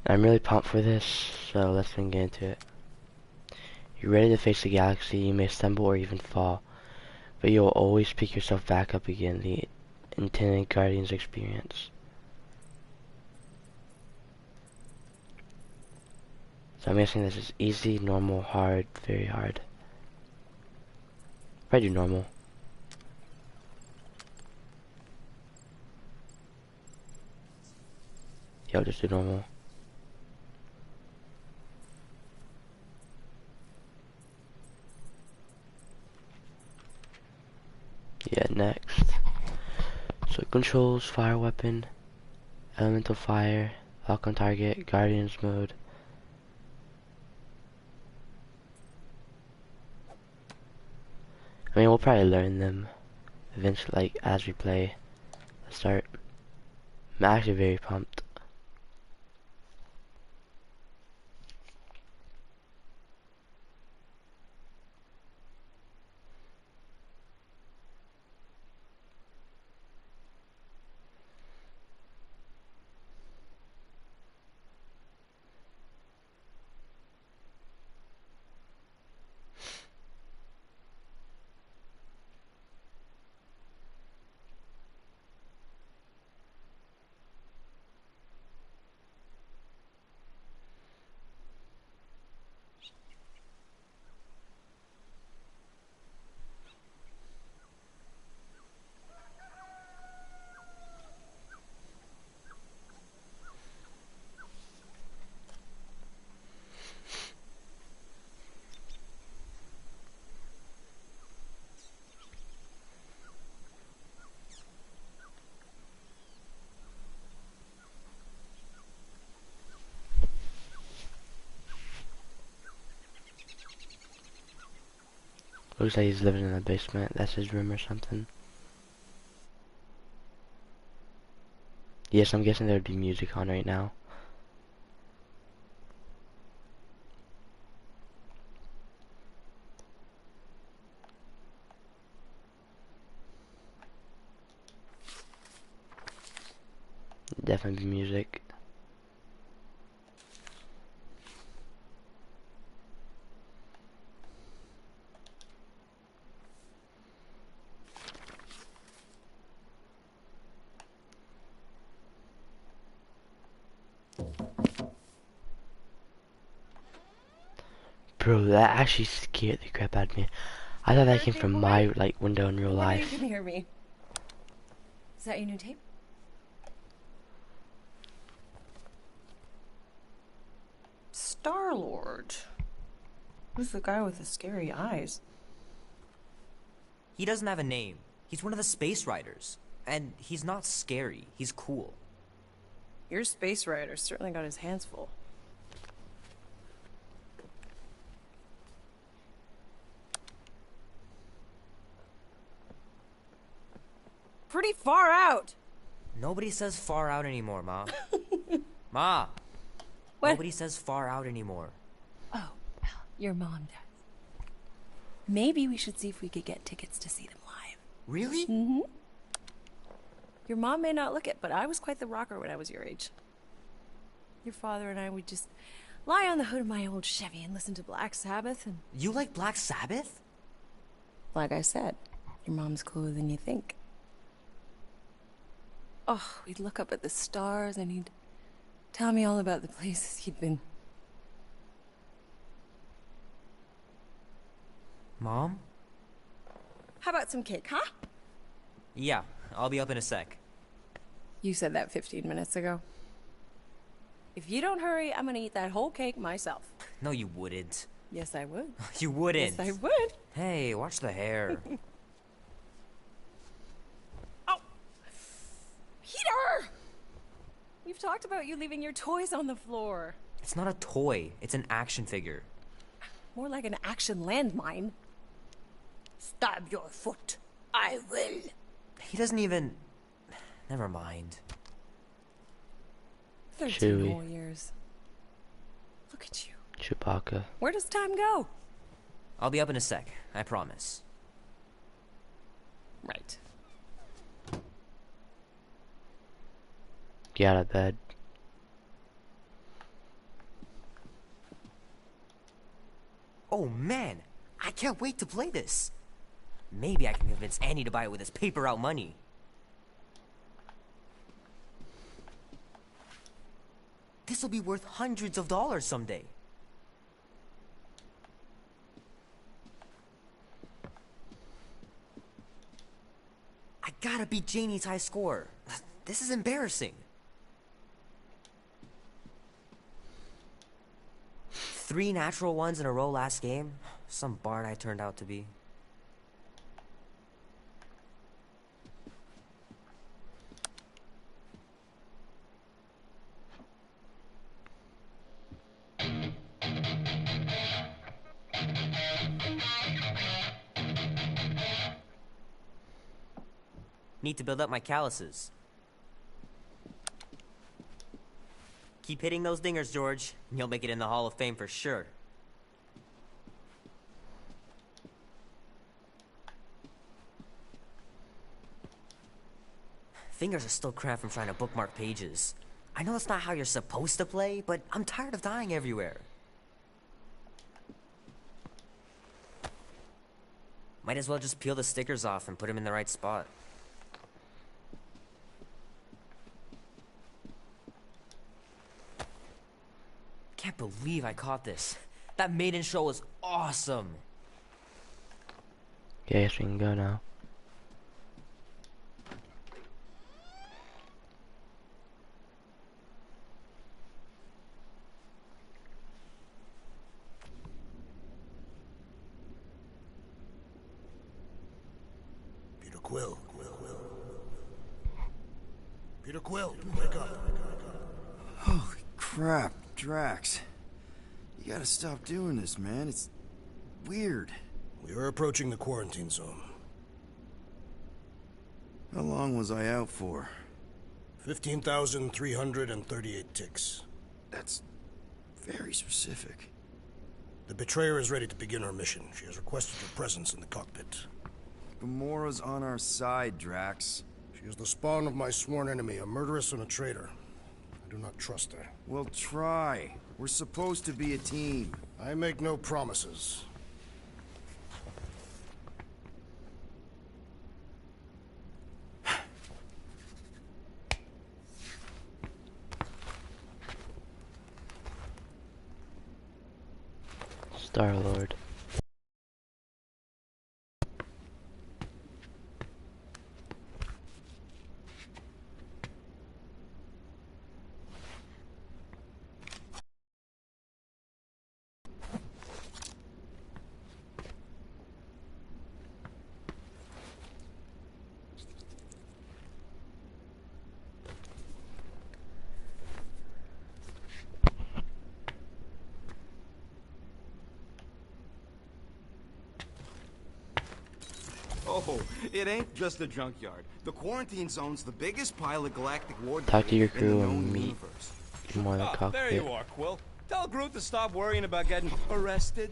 I'm really pumped for this, so let's get into it. You're ready to face the galaxy. You may stumble or even fall, but you'll always pick yourself back up again. The intended Guardians experience. So I'm guessing this is easy, normal, hard, very hard. Probably do normal. Yeah, I'll just do normal. Yeah, next. So controls, fire weapon, elemental fire, lock on target, guardians mode. I mean, we'll probably learn them eventually, like, as we play. Let's start. I'm actually very pumped. Looks like he's living in the basement. That's his room or something. Yes, I'm guessing there would be music on right now. Definitely be music. Bro, that actually scared the crap out of me. I thought that came Birthday from boy? my, like, window in real I wonder you life. can hear me. Is that your new tape? Star-Lord. Who's the guy with the scary eyes? He doesn't have a name. He's one of the space riders. And he's not scary. He's cool. Your space rider certainly got his hands full. Pretty far out! Nobody says far out anymore, Ma. Ma! What? Nobody says far out anymore. Oh, well, your mom does. Maybe we should see if we could get tickets to see them live. Really? Mm-hmm. Your mom may not look it, but I was quite the rocker when I was your age. Your father and I would just lie on the hood of my old Chevy and listen to Black Sabbath and... You like Black Sabbath? Like I said, your mom's cooler than you think. Oh, we'd look up at the stars and he'd tell me all about the places he'd been. Mom? How about some cake, huh? Yeah, I'll be up in a sec. You said that 15 minutes ago. If you don't hurry, I'm gonna eat that whole cake myself. No, you wouldn't. Yes, I would. You wouldn't. Yes, I would. Hey, watch the hair. Oh! Peter! We've talked about you leaving your toys on the floor. It's not a toy. It's an action figure. More like an action landmine. Stab your foot. I will. He doesn't even... Never mind. 13 Chewie. more years. Look at you. Chewbacca. Where does time go? I'll be up in a sec. I promise. Right. Get out of bed. Oh man, I can't wait to play this. Maybe I can convince Annie to buy it with his paper route money. This'll be worth hundreds of dollars someday. I gotta beat Janie's high score. This is embarrassing. 3 natural ones in a row last game. Some bard I turned out to be. Need to build up my calluses. Keep hitting those dingers, George, and you'll make it in the Hall of Fame for sure. Fingers are still cramped from trying to bookmark pages. I know that's not how you're supposed to play, but I'm tired of dying everywhere. Might as well just peel the stickers off and put them in the right spot. Can't believe I caught this. That maiden show was awesome. Yeah, I guess we can go now. Peter Quill. Peter Quill, wake up. Holy crap, Drax. You gotta stop doing this, man. It's weird. We are approaching the quarantine zone. How long was I out for? 15,338 ticks. That's very specific. The Betrayer is ready to begin her mission. She has requested your presence in the cockpit. Gamora's on our side, Drax. She is the spawn of my sworn enemy, a murderess and a traitor. I do not trust her. Well, try. We're supposed to be a team. I make no promises. Star-Lord. Oh, it ain't just a junkyard. The quarantine zone's the biggest pile of galactic war Talk to your debris in crew the and known meet universe. more in the There cockpit. you are, Quill. Tell Groot to stop worrying about getting arrested.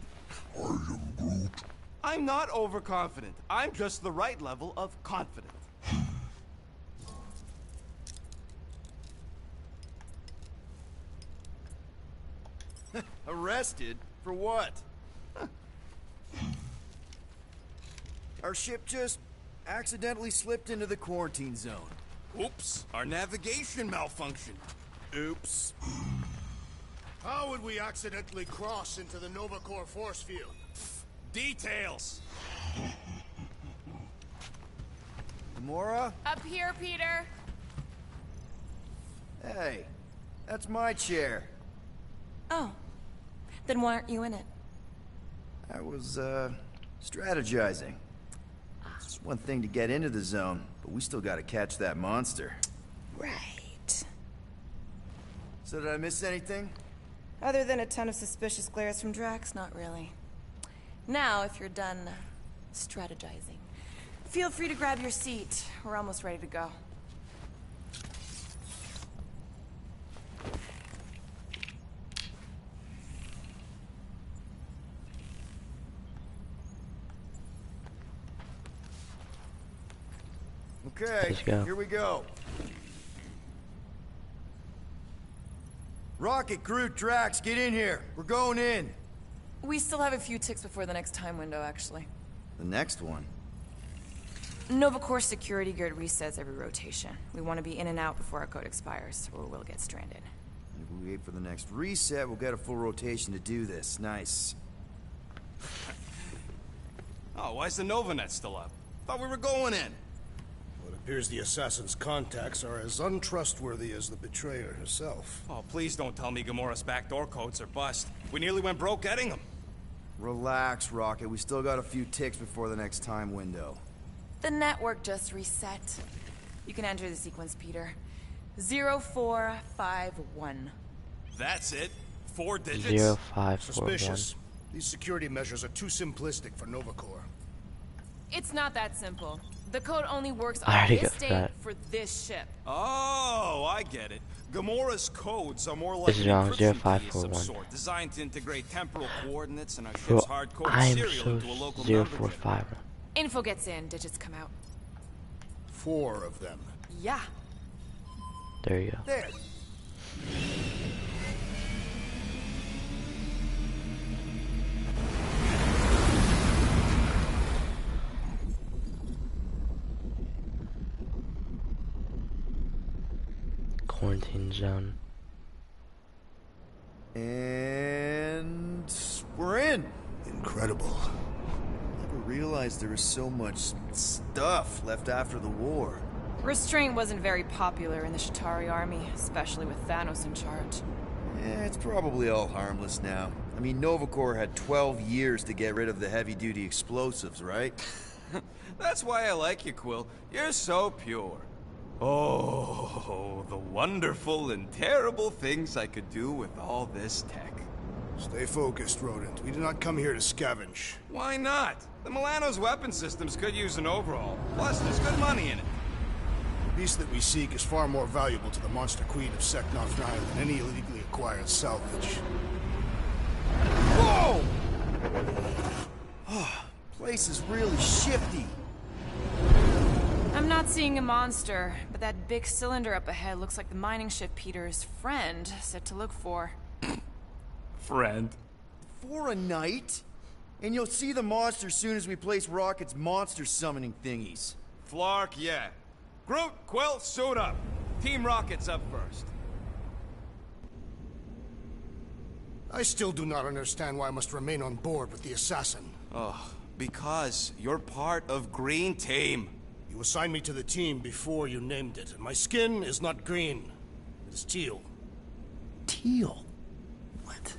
I am Groot. I'm not overconfident. I'm just the right level of confident. Arrested? For what? Our ship just accidentally slipped into the quarantine zone. Oops, our navigation malfunctioned. Oops. How would we accidentally cross into the Nova Corps force field? Details. Gamora? Up here, Peter. Hey, that's my chair. Oh. Then why aren't you in it? I was, strategizing. It's one thing to get into the zone, but we still gotta catch that monster. Right. So did I miss anything? Other than a ton of suspicious glares from Drax, not really. Now, if you're done strategizing, feel free to grab your seat. We're almost ready to go. Okay, Let's go. here we go. Rocket, Groot, Drax, get in here. We're going in. We still have a few ticks before the next time window, actually. The next one? Nova Corps security grid resets every rotation. We want to be in and out before our code expires, or we'll get stranded. If we wait for the next reset, we'll get a full rotation to do this. Nice. Oh, why's the Novanet still up? Thought we were going in. Well, it appears the assassin's contacts are as untrustworthy as the betrayer herself. Oh, please don't tell me Gamora's backdoor codes are bust. We nearly went broke getting them. Relax, Rocket. We still got a few ticks before the next time window. The network just reset. You can enter the sequence, Peter. 0451. That's it? 4 digits? 0541. Suspicious. These security measures are too simplistic for Nova Corps. It's not that simple. The code only works I on already this got date that. for this ship. Oh, I get it. Gamora's codes are more like This is wrong, encryption key of 0541. some sort, designed to integrate temporal coordinates and our Bro, ship's hard-coded I am serial so into a local number 045. Info gets in, digits come out. 4 of them. Yeah. There you go. There. Quarantine zone. And we're in. Incredible. Never realized there was so much stuff left after the war. Restraint wasn't very popular in the Shatari army, especially with Thanos in charge. Yeah, it's probably all harmless now. I mean, Nova Corps had 12 years to get rid of the heavy-duty explosives, right? That's why I like you, Quill. You're so pure. Oh, the wonderful and terrible things I could do with all this tech. Stay focused, Rodent. We did not come here to scavenge. Why not? The Milano's weapon systems could use an overhaul. Plus, there's good money in it. The beast that we seek is far more valuable to the Monster Queen of Seknarf 9 than any illegally acquired salvage. Whoa! Oh, place is really shifty. I'm not seeing a monster, but that big cylinder up ahead looks like the mining ship Peter's friend said to look for. Friend. For a night? And you'll see the monster soon as we place Rocket's monster summoning thingies. Flark, yeah. Groot, Quill, suit up. Team Rocket's up first. I still do not understand why I must remain on board with the assassin. Oh, because you're part of Green Team. You assigned me to the team before you named it, and my skin is not green. It is teal. Teal? What?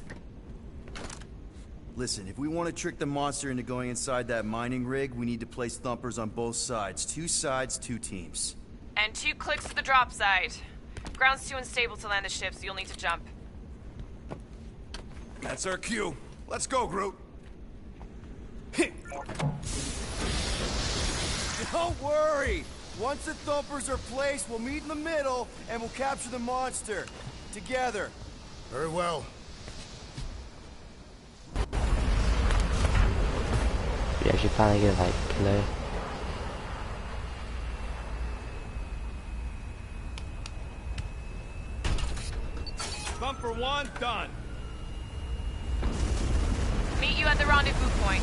Listen, if we want to trick the monster into going inside that mining rig, we need to place thumpers on both sides. 2 sides, 2 teams. And 2 clicks to the drop side. Ground's too unstable to land the ship, so you'll need to jump. That's our cue. Let's go, Groot. Don't worry! Once the thumpers are placed, we'll meet in the middle, and we'll capture the monster. Together. Very well. We actually finally get like play. Thumper 1, done. Meet you at the rendezvous point.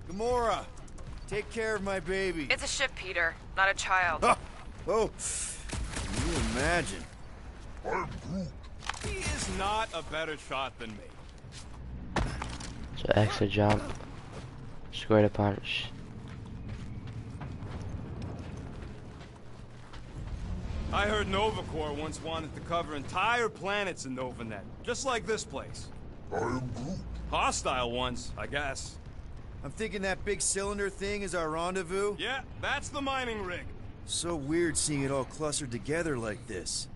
Gamora, take care of my baby. It's a ship, Peter, not a child. Oh, can you imagine? He is not a better shot than me. So extra jump. Square to punch. I heard Nova Corps once wanted to cover entire planets in Novanet, just like this place. Hostile ones, I guess. I'm thinking that big cylinder thing is our rendezvous. Yeah, that's the mining rig. So weird seeing it all clustered together like this.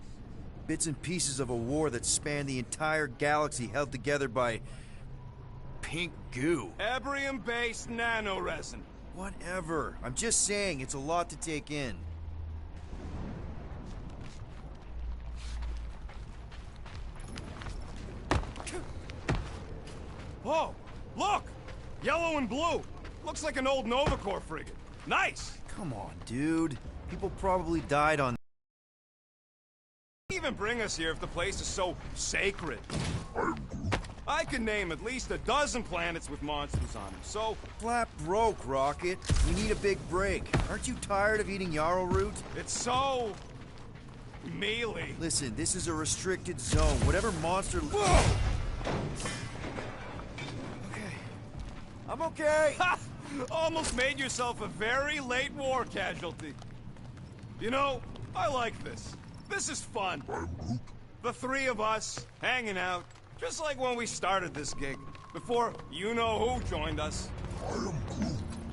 Bits and pieces of a war that spanned the entire galaxy held together by... pink goo. Ebrium-based nanoresin. Whatever. I'm just saying, it's a lot to take in. Oh, look! Yellow and blue. Looks like an old Nova Corps frigate. Nice! Come on, dude. People probably died on... Even bring us here if the place is so sacred. I can name at least a dozen planets with monsters on them, so... Flat broke, Rocket. We need a big break. Aren't you tired of eating yarrow root? It's so... mealy. Listen, this is a restricted zone. Whatever monster... Whoa! Okay. I'm okay. Ha! Almost made yourself a very late war casualty. You know, I like this. This is fun. The three of us, hanging out, just like when we started this gig, before you-know-who joined us.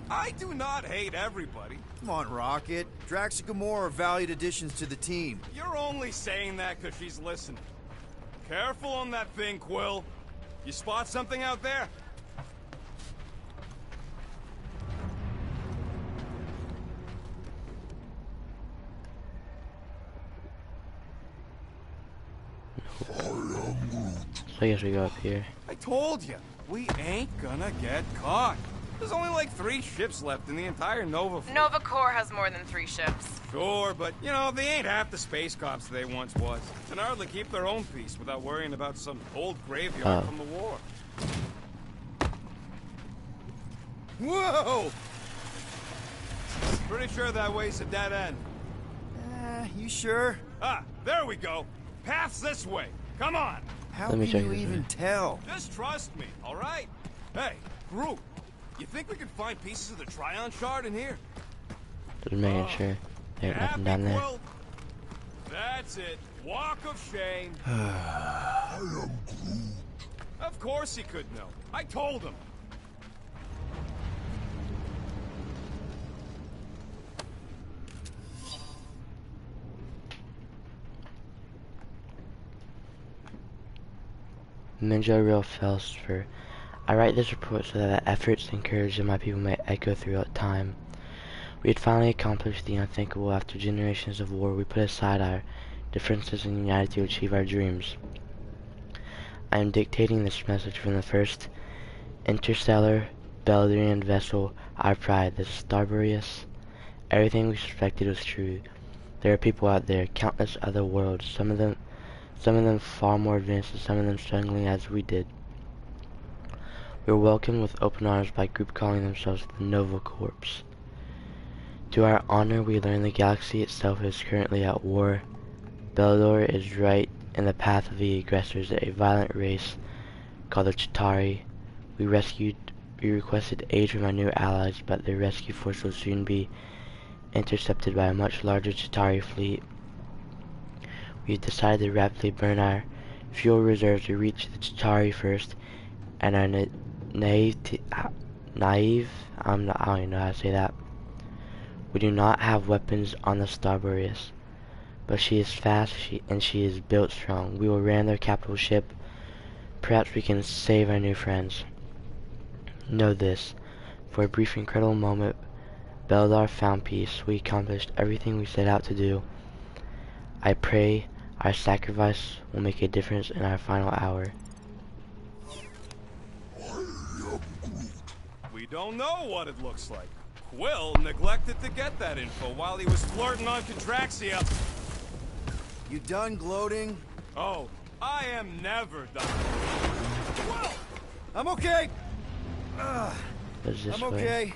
I do not hate everybody. Come on, Rocket. Drax and Gamora are valued additions to the team. You're only saying that because she's listening. Careful on that thing, Quill. You spot something out there? So I guess we go up here. I told you, we ain't gonna get caught. There's only like 3 ships left in the entire Nova fleet. Nova Corps has more than 3 ships. Sure, but, you know, they ain't half the space cops they once was. Can hardly keep their own peace without worrying about some old graveyard from the war. Whoa! Pretty sure that way's a dead end. You sure? Ah, there we go. Path's this way. Come on. How Let me can check you this even out. tell? Just trust me, all right? Hey, Groot, you think we can find pieces of the Tryon Shard in here? Just making sure there ain't nothing down there. Quill? That's it. Walk of shame. Of course he could know. I told him. Minjo Real Felspher. I write this report so that the efforts and courage of my people may echo throughout time. We had finally accomplished the unthinkable. After generations of war, we put aside our differences and united to achieve our dreams. I am dictating this message from the first interstellar Beldurian vessel, our pride, the Starburius. Everything we suspected was true. There are people out there, countless other worlds, some of them far more advanced and some of them struggling as we did. We were welcomed with open arms by a group calling themselves the Nova Corps. To our honor, we learned the galaxy itself is currently at war. Beldor is right in the path of the aggressors, a violent race called the Chitauri. We requested aid from our new allies, but their rescue force will soon be intercepted by a much larger Chitauri fleet. We decided to rapidly burn our fuel reserves to reach the Chitauri first, and our naive, I don't even know how to say that. We do not have weapons on the Starburius, but she is fast and she is built strong. We will ram their capital ship. Perhaps we can save our new friends. Know this, for a brief incredible moment, Beldar found peace. We accomplished everything we set out to do. I pray our sacrifice will make a difference in our final hour. We don't know what it looks like. Quill neglected to get that info while he was flirting on Contraxia. You done gloating? Oh, I am never done. Quill! I'm okay. What's this I'm way? okay.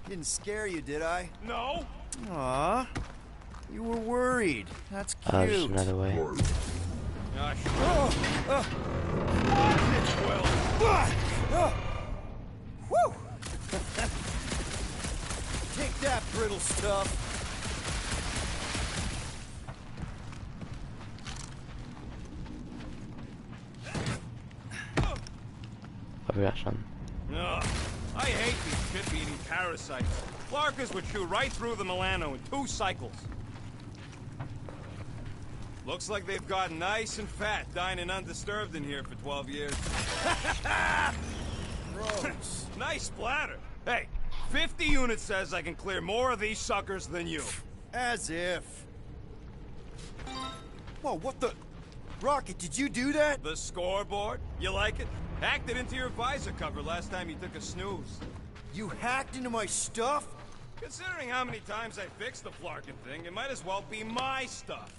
Didn't scare you, did I? No? Aw. You were worried. That's cute. Oh, just another way. Watch it, Quill. Whew. Take that, brittle stuff. I forgot something. Ugh, I hate these ship-eating parasites. Flarkas would chew right through the Milano in 2 cycles. Looks like they've gotten nice and fat, dining undisturbed in here for 12 years. Gross. Nice splatter. Hey, 50 units says I can clear more of these suckers than you. As if. Whoa, what the? Rocket, did you do that? The scoreboard? You like it? Hacked it into your visor cover last time you took a snooze. You hacked into my stuff? Considering how many times I fixed the Flarkin thing, it might as well be my stuff.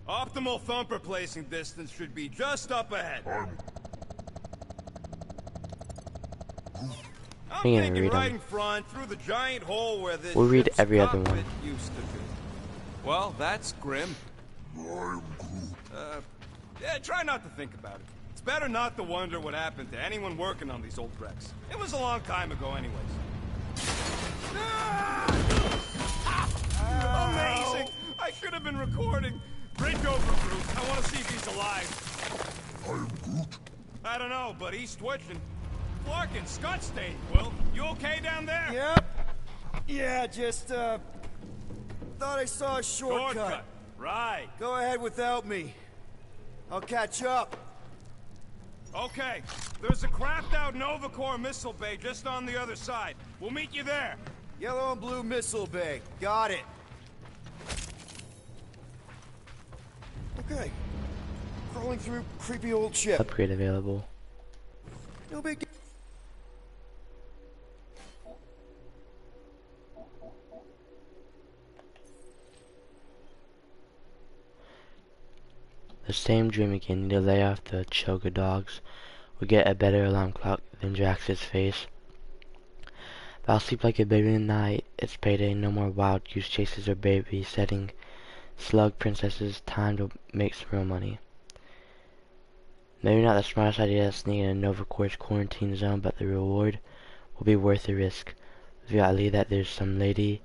Optimal thumper placing distance should be just up ahead. I'm We're gonna thinking read 'em. right in front, through the giant hole where this We'll read ship's every other cockpit one. used to be. Well, that's grim. Yeah, try not to think about it. It's better not to wonder what happened to anyone working on these old wrecks. It was a long time ago anyways. Amazing! I should have been recording. Bridge over, Groot. I want to see if he's alive. I'm Groot? I don't know, but he's twitching. Clark and Scott stayed, Will. You okay down there? Yep. Yeah, just, thought I saw a shortcut. Right. Go ahead without me. I'll catch up. Okay. There's a crapped-out Nova Corps missile bay just on the other side. We'll meet you there. Yellow and blue missile bay. Got it. Okay. Crawling through creepy old ship. Upgrade available. No big deal. The same dream again. Need to lay off the choga dogs. We get a better alarm clock than Drax's face. But I'll sleep like a baby tonight. It's payday. No more wild goose chases or babysitting slug princesses. Time to make some real money. Maybe not the smartest idea to sneak in a Nova Corps quarantine zone, but the reward will be worth the risk. We gotta leave that there's some lady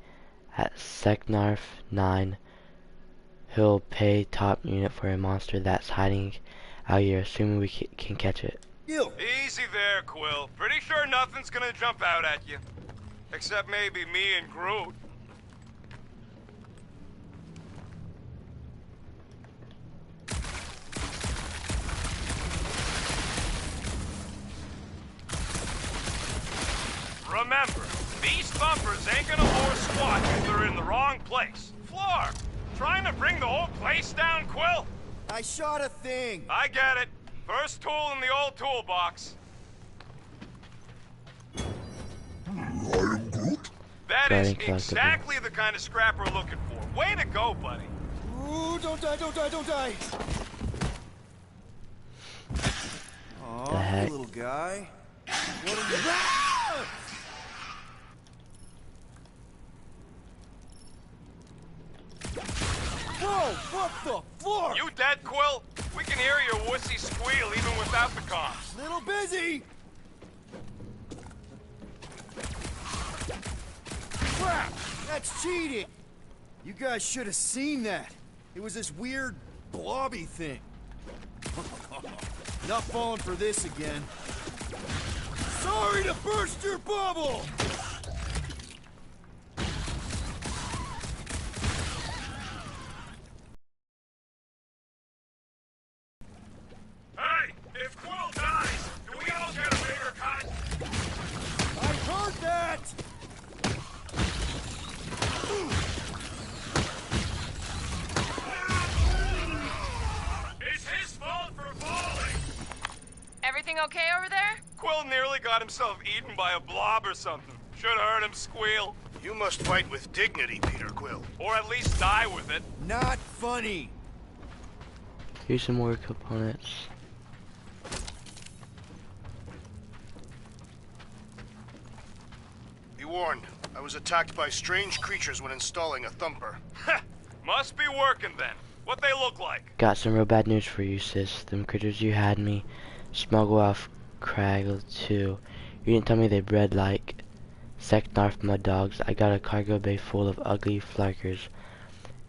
at Seknarf 9 who'll pay top unit for a monster that's hiding out here, assuming we can catch it. You. Easy there, Quill. Pretty sure nothing's gonna jump out at you. Except maybe me and Groot. Remember, these thumpers ain't gonna lure squat if they're in the wrong place. Floor! Trying to bring the whole place down, Quill? I shot a thing. I get it. First tool in the old toolbox. That is Guarding collectible. exactly the kind of scrap we're looking for. Way to go, buddy. Ooh, don't die, don't die, don't die. The Aw, heck? little guy. What are you... Whoa, what the fuck? You dead, Quill? We can hear your wussy squeal even without the comms. Little busy. Crap, that's cheating. You guys should have seen that. It was this weird blobby thing. Not falling for this again. Sorry to burst your bubble! Hey, if Quill dies, do we all get a bigger cut? I heard that! It's his fault for falling. Everything okay over there? Quill nearly got himself eaten by a blob or something. Should have heard him squeal. You must fight with dignity, Peter Quill. Or at least die with it. Not funny. Here's some more components. Be warned, I was attacked by strange creatures when installing a thumper. Must be working then. What they look like? Got some real bad news for you, sis. Them critters you had me smuggle off Craggle too. You didn't tell me they bred like Seknarf mud dogs. I got a cargo bay full of ugly flarkers,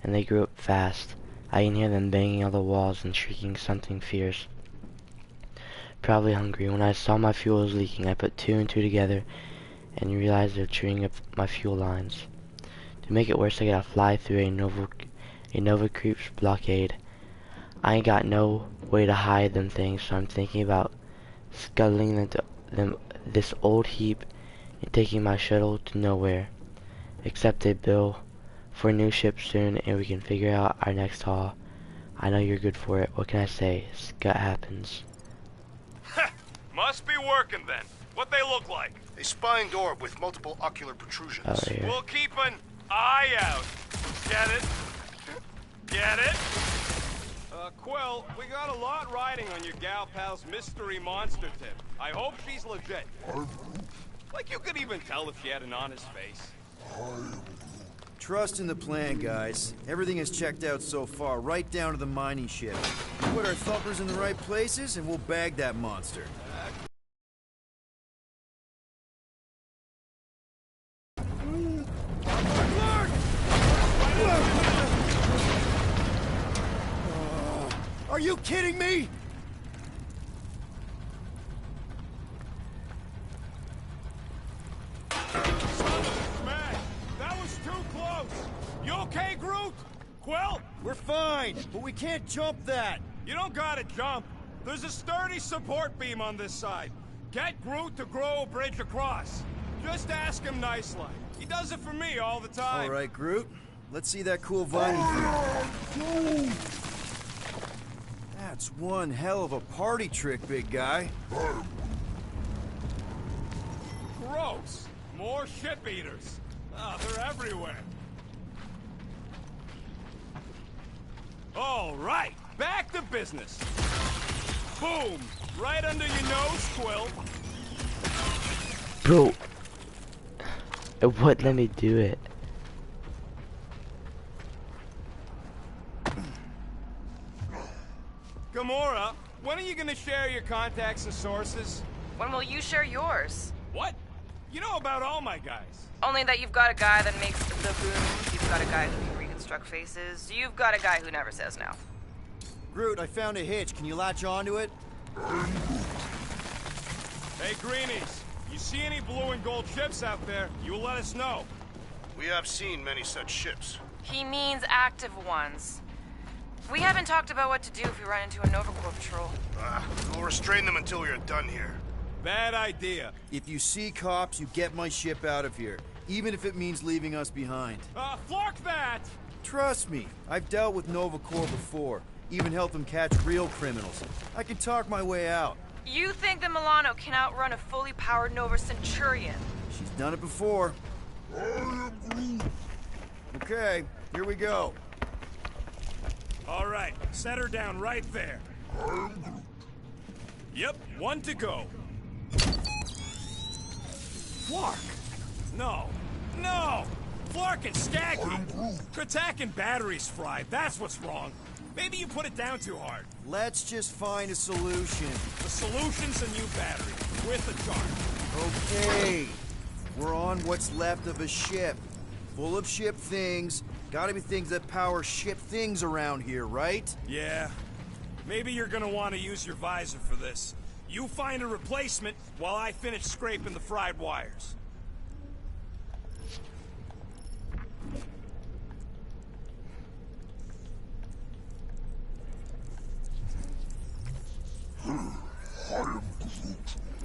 and they grew up fast. I can hear them banging on the walls and shrieking something fierce. Probably hungry. When I saw my fuel was leaking, I put 2 and 2 together and realized they're chewing up my fuel lines. To make it worse, I gotta fly through a Nova Creeps blockade. I ain't got no way to hide them things, so I'm thinking about scuttling them this old heap and taking my shuttle to nowhere. Accept a bill for a new ship soon, and we can figure out our next haul. I know you're good for it. What can I say? Scut happens. Must be working then. What they look like? A spined orb with multiple ocular protrusions. Oh, yeah. We'll keep an eye out. Get it? Get it? Quill, we got a lot riding on your gal pal's mystery monster tip. I hope she's legit. Like you could even tell if she had an honest face. Trust in the plan, guys. Everything is checked out so far, right down to the mining ship. Put our thumpers in the right places, and we'll bag that monster. Are you kidding me? Man, that was too close. You okay, Groot? Quill? We're fine, but we can't jump that. You don't gotta jump. There's a sturdy support beam on this side. Get Groot to grow a bridge across. Just ask him nicely. He does it for me all the time. All right, Groot. Let's see that cool vine. That's one hell of a party trick, big guy. Gross. More ship eaters. Oh, they're everywhere. All right, back to business. Boom! Right under your nose, Quill. Bro, it wouldn't let me do it. Gamora, when are you gonna share your contacts and sources? When will you share yours? What? You know about all my guys. Only that you've got a guy that makes the booms, you've got a guy who can reconstruct faces, you've got a guy who never says no. Groot, I found a hitch. Can you latch onto it? Hey, Greenies, you see any blue and gold ships out there, you let us know. We have seen many such ships. He means active ones. We haven't talked about what to do if we run into a Nova Corps patrol. We'll restrain them until we are done here. Bad idea. If you see cops, you get my ship out of here, even if it means leaving us behind. Flark that! Trust me, I've dealt with Nova Corps before, even helped them catch real criminals. I can talk my way out. You think that Milano can outrun a fully powered Nova Centurion? She's done it before. Okay, here we go. All right, set her down right there. Yep, one to go. Flark! No, no! Flark and Skaggy! Kratak and batteries fried, that's what's wrong. Maybe you put it down too hard. Let's just find a solution. The solution's a new battery, with a charge. Okay, we're on what's left of a ship. Full of ship things. Gotta be things that power ship things around here, right? Yeah. Maybe you're gonna want to use your visor for this. You find a replacement while I finish scraping the fried wires.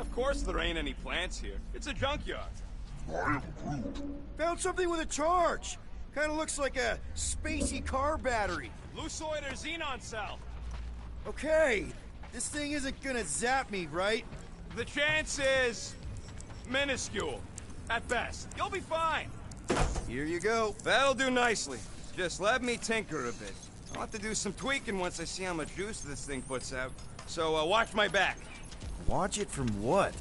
Of course there ain't any plants here. It's a junkyard. Found something with a charge. Kinda looks like a spacey car battery. Lusoid or xenon cell. Okay, this thing isn't gonna zap me, right? The chance is minuscule, at best. You'll be fine. Here you go. That'll do nicely. Just let me tinker a bit. I'll have to do some tweaking once I see how much juice this thing puts out. So watch my back. Watch it from what?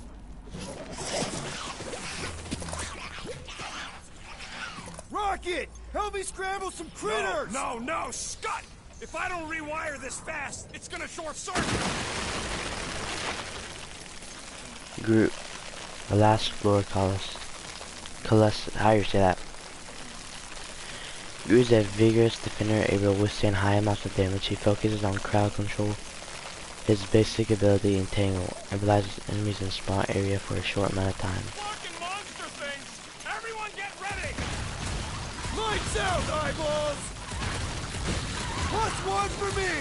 Rocket! Help me scramble some critters! No, Scott! If I don't rewire this fast, it's gonna short circuit! Groot. The last floor, Colossus, how you say that? Groot is a vigorous defender able to withstand high amounts of damage. He focuses on crowd control. His basic ability, Entangle, immobilizes enemies in spawn area for a short amount of time. Fucking monster things! Everyone get ready! Lights out, eyeballs! +1 for me!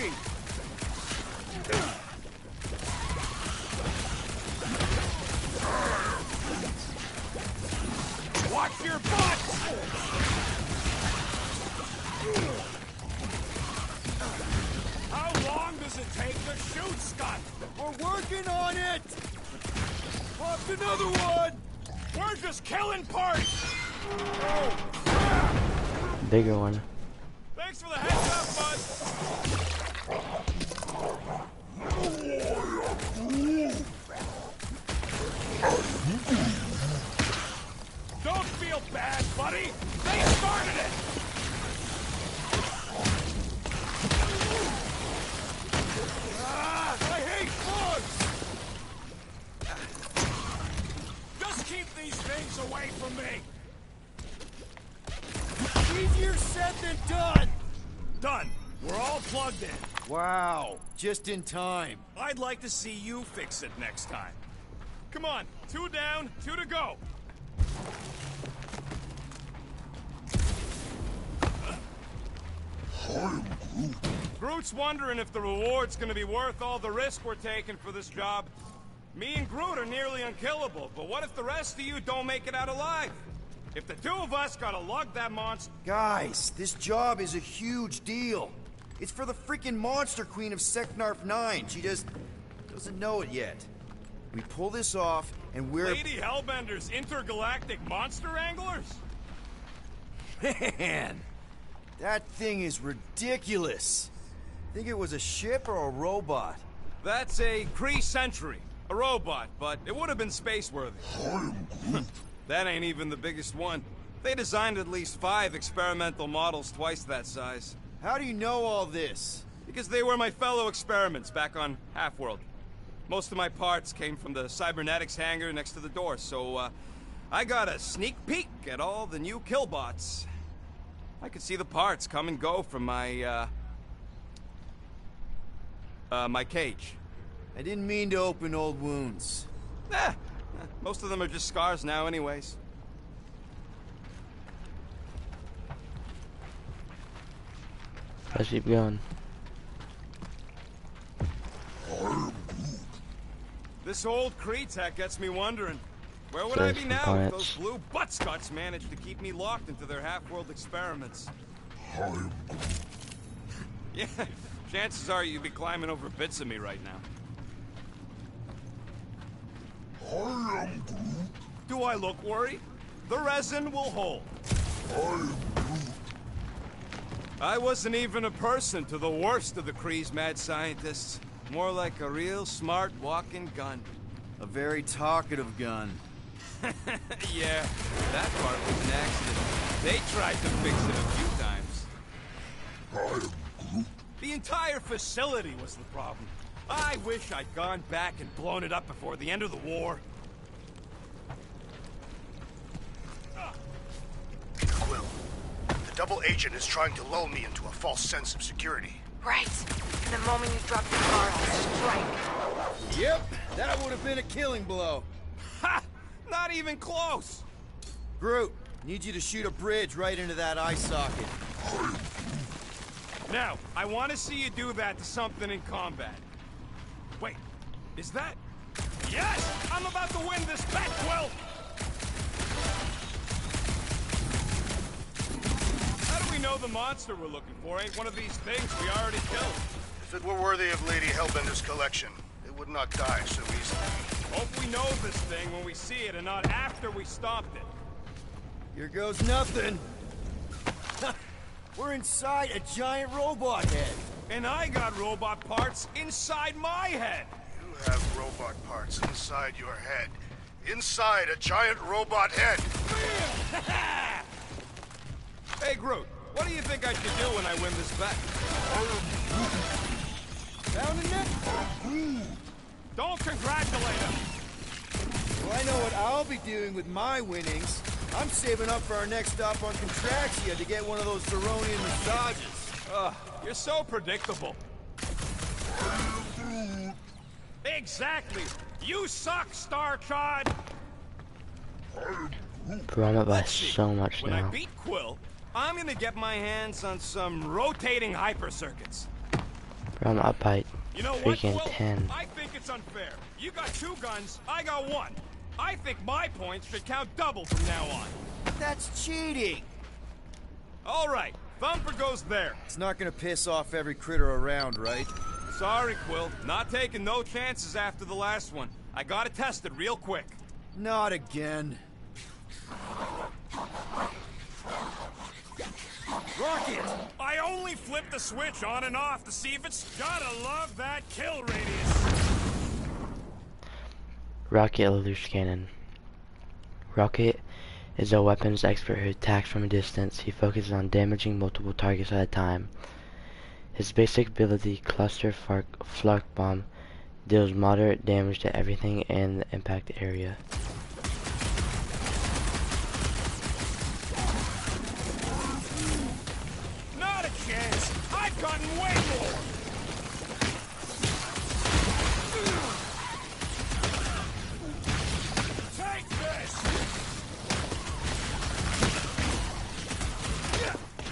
Watch your butts! How long does it take to shoot, Scott? We're working on it! Popped another one! We're just killing parts! Bigger one. Thanks for the heads up, bud! We're all plugged in. Wow, just in time. I'd like to see you fix it next time. Come on, 2 down, 2 to go. Groot's wondering if the reward's gonna be worth all the risk we're taking for this job. Me and Groot are nearly unkillable, but what if the rest of you don't make it out alive? If the 2 of us gotta lug that monster... Guys, this job is a huge deal. It's for the freaking Monster Queen of Seknarf 9. She just doesn't know it yet. We pull this off, and we're... Lady Hellbender's intergalactic monster anglers? Man, that thing is ridiculous. Think it was a ship or a robot? That's a Kree Sentry. A robot, but it would have been space-worthy. That ain't even the biggest one. They designed at least 5 experimental models twice that size. How do you know all this? Because they were my fellow experiments back on Half-World. Most of my parts came from the cybernetics hangar next to the door, so I got a sneak peek at all the new killbots. I could see the parts come and go from my, my cage. I didn't mean to open old wounds. Most of them are just scars now anyways. Let's keep going. This old Kree tech gets me wondering, where would So I be now if components. those blue butt-scuts managed to keep me locked into their half-world experiments? Yeah, chances are you'd be climbing over bits of me right now. Do I look worried? The resin will hold. I wasn't even a person to the worst of the Kree's mad scientists. More like a real smart walking gun. A very talkative gun. Yeah, that part was an accident. They tried to fix it a few times. The entire facility was the problem. I wish I'd gone back and blown it up before the end of the war. Quill, the double agent is trying to lull me into a false sense of security. Right. And the moment you drop your guard, I'll strike. Yep, that would have been a killing blow. Ha! Not even close! Groot, need you to shoot a bridge right into that eye socket. Now, I want to see you do that to something in combat. Wait, is that... Yes! I'm about to win this bet, Quill! How do we know the monster we're looking for ain't one of these things we already killed? If it were worthy of Lady Hellbender's collection, it would not die so easily. Hope we know this thing when we see it and not after we stopped it. Here goes nothing. We're inside a giant robot head. And I got robot parts inside my head. You have robot parts inside your head. Inside a giant robot head. Hey, Groot, what do you think I should do when I win this bet? Found a net? Don't congratulate him. Well, I know what I'll be doing with my winnings. I'm saving up for our next stop on Contraxia to get one of those Ceronian massages. You're so predictable. Exactly. You suck, Starchod. Bro, I'm up by Let's see. so much When I now. beat Quill, I'm gonna get my hands on some rotating hyper circuits. Bro, I'm up by You know what, freaking Quill? 10. I think it's unfair. You got 2 guns, I got 1. I think my points should count double from now on. That's cheating. All right, Thumper goes there. It's not gonna piss off every critter around, right? Sorry, Quill. Not taking no chances after the last one. I gotta test it real quick. Not again. Rocket! I only flipped the switch on and off to see if it's... Gotta love that kill radius. Rocket loose cannon. Rocket is a weapons expert who attacks from a distance. He focuses on damaging multiple targets at a time. His basic ability, Cluster Flak Bomb, deals moderate damage to everything in the impact area. Not a chance. I've got gotten way more! Take this!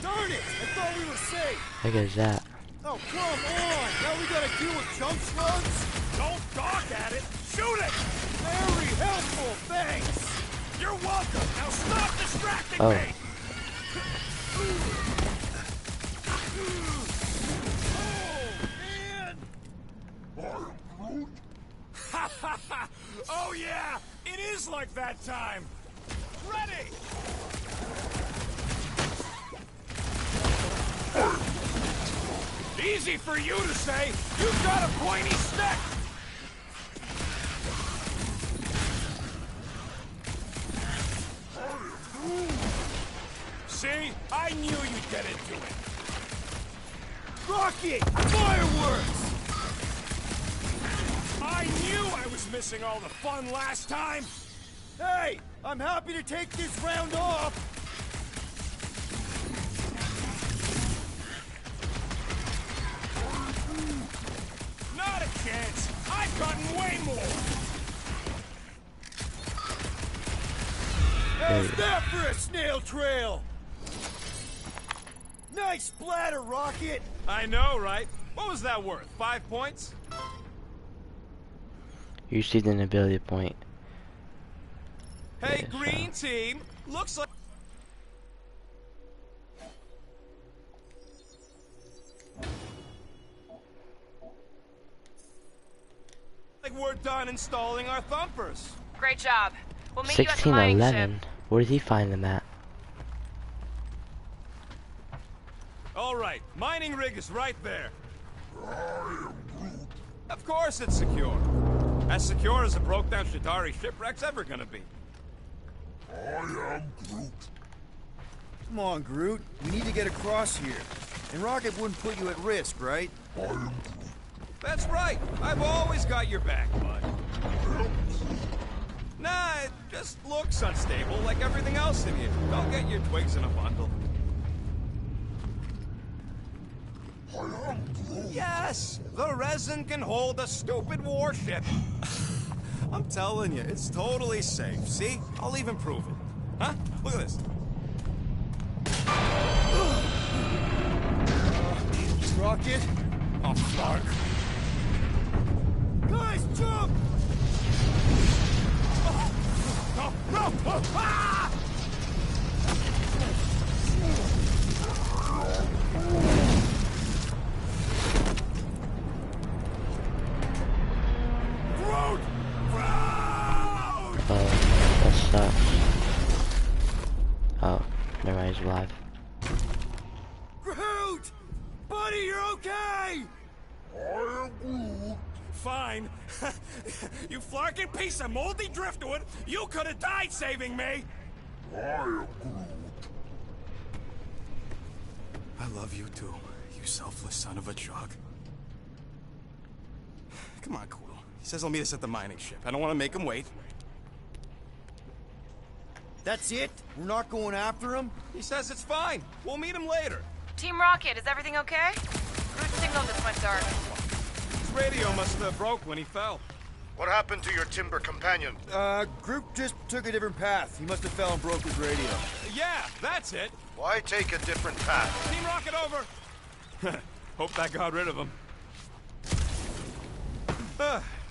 Darn it! I thought we were safe! Look at that. Oh, come on! Now we gotta deal with jump slugs? Don't gawk at it! Shoot it! Very helpful, thanks! You're welcome! Now stop distracting Oh. me! Ha ha ha! Oh yeah! It is like that time! Ready! Easy for you to say! You've got a pointy stick! See? I knew you'd get into it! Rocket! Fireworks! I knew I was missing all the fun last time! Hey! I'm happy to take this round off! Not a chance! I've gotten way more! How's that for a snail trail? Nice splatter, Rocket! I know, right? What was that worth? 5 points? You received an ability point. Hey, Yeah, green team! Looks like... we're done installing our thumpers. Great job. We'll meet you at the mining ship. 1611. Where did he find them at? All right, mining rig is right there. Of course it's secure. As secure as a broke-down Shidari shipwreck's ever gonna be. Come on, Groot. We need to get across here. And Rocket wouldn't put you at risk, right? That's right. I've always got your back, bud. Nah, it just looks unstable like everything else in here. Don't get your twigs in a bundle. Yes, the resin can hold a stupid warship. I'm telling you, it's totally safe. See? I'll even prove it. Huh? Look at this. Rocket? Oh, fuck. Guys, jump! No, no! Ah! Groot! Groot! Oh, that sucks. Oh, never mind, he's alive. Groot! Buddy, you're okay! Fine. You flarkin' piece of moldy driftwood! You could have died saving me! I love you too, you selfless son of a truck. Come on, Quill. He says he'll meet us at the mining ship. I don't want to make him wait. That's it? We're not going after him? He says it's fine. We'll meet him later. Team Rocket, is everything okay? Groot signal just went dark. His radio must have broke when he fell. What happened to your timber companion? Groot just took a different path. He must have fell and broke his radio. Yeah, that's it. Why take a different path? Team Rocket over. Hope that got rid of him.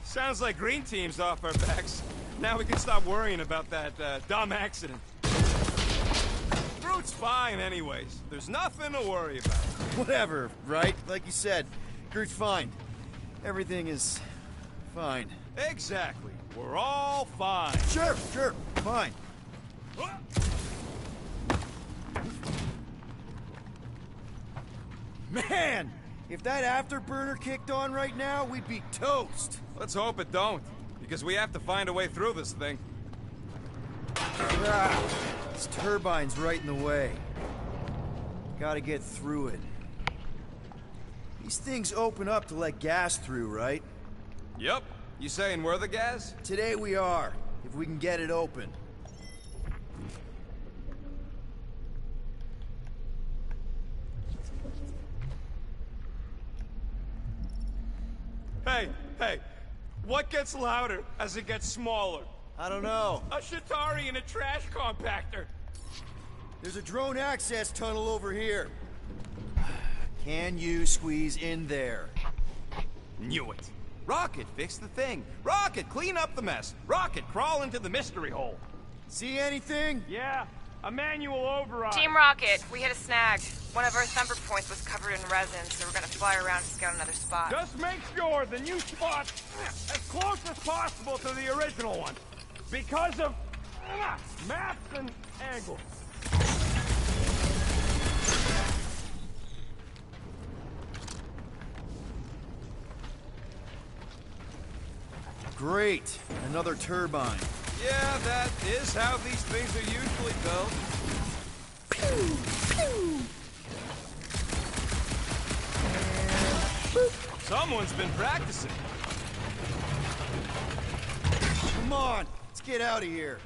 Sounds like Green Team's off our backs. Now we can stop worrying about that dumb accident. Groot's fine anyways. There's nothing to worry about. Whatever, right? Like you said, Groot's fine. Everything is fine. Exactly. We're all fine. Sure, fine. Man, if that afterburner kicked on right now, we'd be toast. Let's hope it don't, because we have to find a way through this thing. Crap. This turbine's right in the way. Gotta get through it. These things open up to let gas through, right? Yep. You saying we're the gas? Today we are, if we can get it open. Hey, what gets louder as it gets smaller? I don't know. A Chitauri and a trash compactor. There's a drone access tunnel over here. Can you squeeze in there? Knew it. Rocket, fix the thing. Rocket, clean up the mess. Rocket, crawl into the mystery hole. See anything? Yeah, a manual override. Team Rocket, we hit a snag. One of our thumper points was covered in resin, so we're gonna fly around to scout another spot. Just make sure the new spot's as close as possible to the original one. Because of maps and angles. Great. Another turbine. Yeah, that is how these things are usually built. Someone's been practicing. Come on, let's get out of here.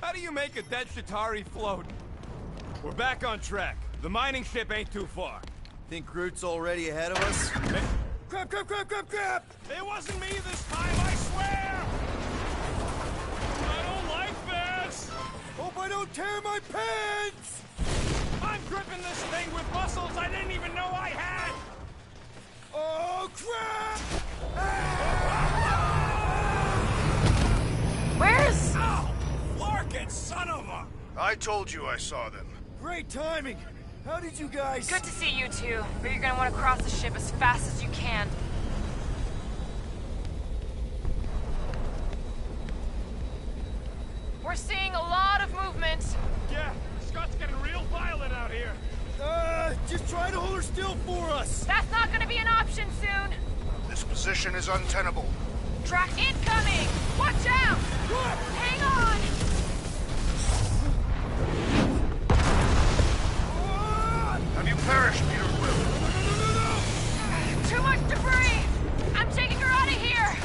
How do you make a dead Chitauri float? We're back on track. The mining ship ain't too far. Think Groot's already ahead of us? Crap, crap, crap, crap, crap! It wasn't me this time, I swear! I don't like this! Hope I don't tear my pants! I'm gripping this thing with muscles I didn't even know I had! Oh, crap! Where's... Ow! Larkin, son of a... I told you I saw them. Great timing! How did you guys... Good to see you two, but you're gonna want to cross the ship as fast as you can. We're seeing a lot of movement. Yeah, Scott's getting real violent out here. Just try to hold her still for us! That's not gonna be an option soon. This position is untenable. Track incoming! Watch out! Hang on! Have you perished, Peter Quill? Too much debris! I'm taking her out of here!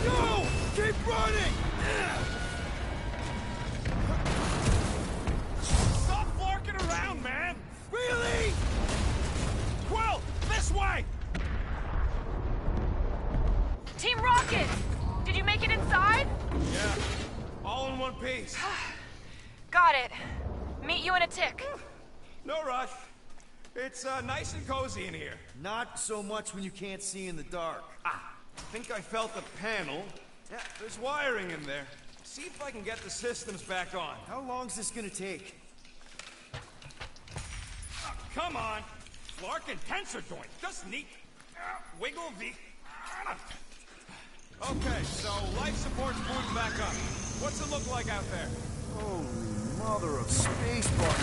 No! Keep running! Stop flarking around, man! Really? Quill, this way! Team Rocket! Did you make it inside? Yeah, all in one piece. Got it. Meet you in a tick. No rush. It's nice and cozy in here. Not so much when you can't see in the dark. I think I felt the panel. Yeah, there's wiring in there. See if I can get the systems back on. How long's this gonna take? Come on. Larkin tensor joint. Just neat. Wiggle the... Okay, so life support's booting back up. What's it look like out there? Holy mother of space bar.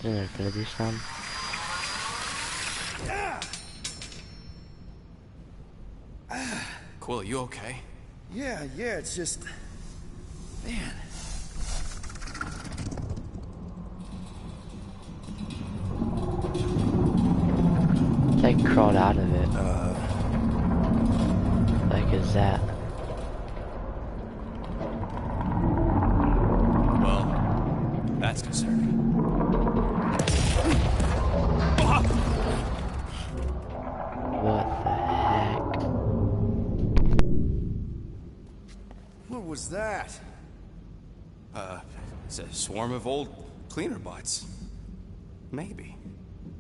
An Infinity Stone. Quill, you okay? Yeah, it's just... Man. They crawled out of it. Like a zap. Well, that's concerning. What the heck? What was that? It's a swarm of old cleaner bots. Maybe.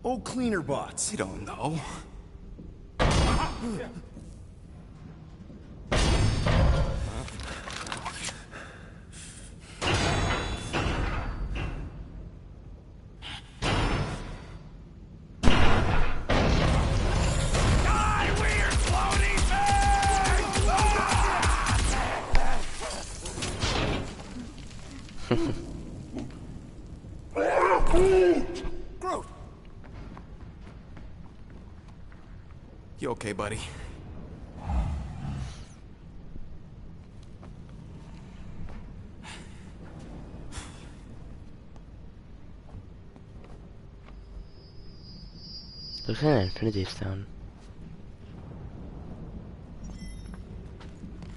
Oh, cleaner bots. I don't know. Groot! You okay, buddy? Looks like an Infinity Stone.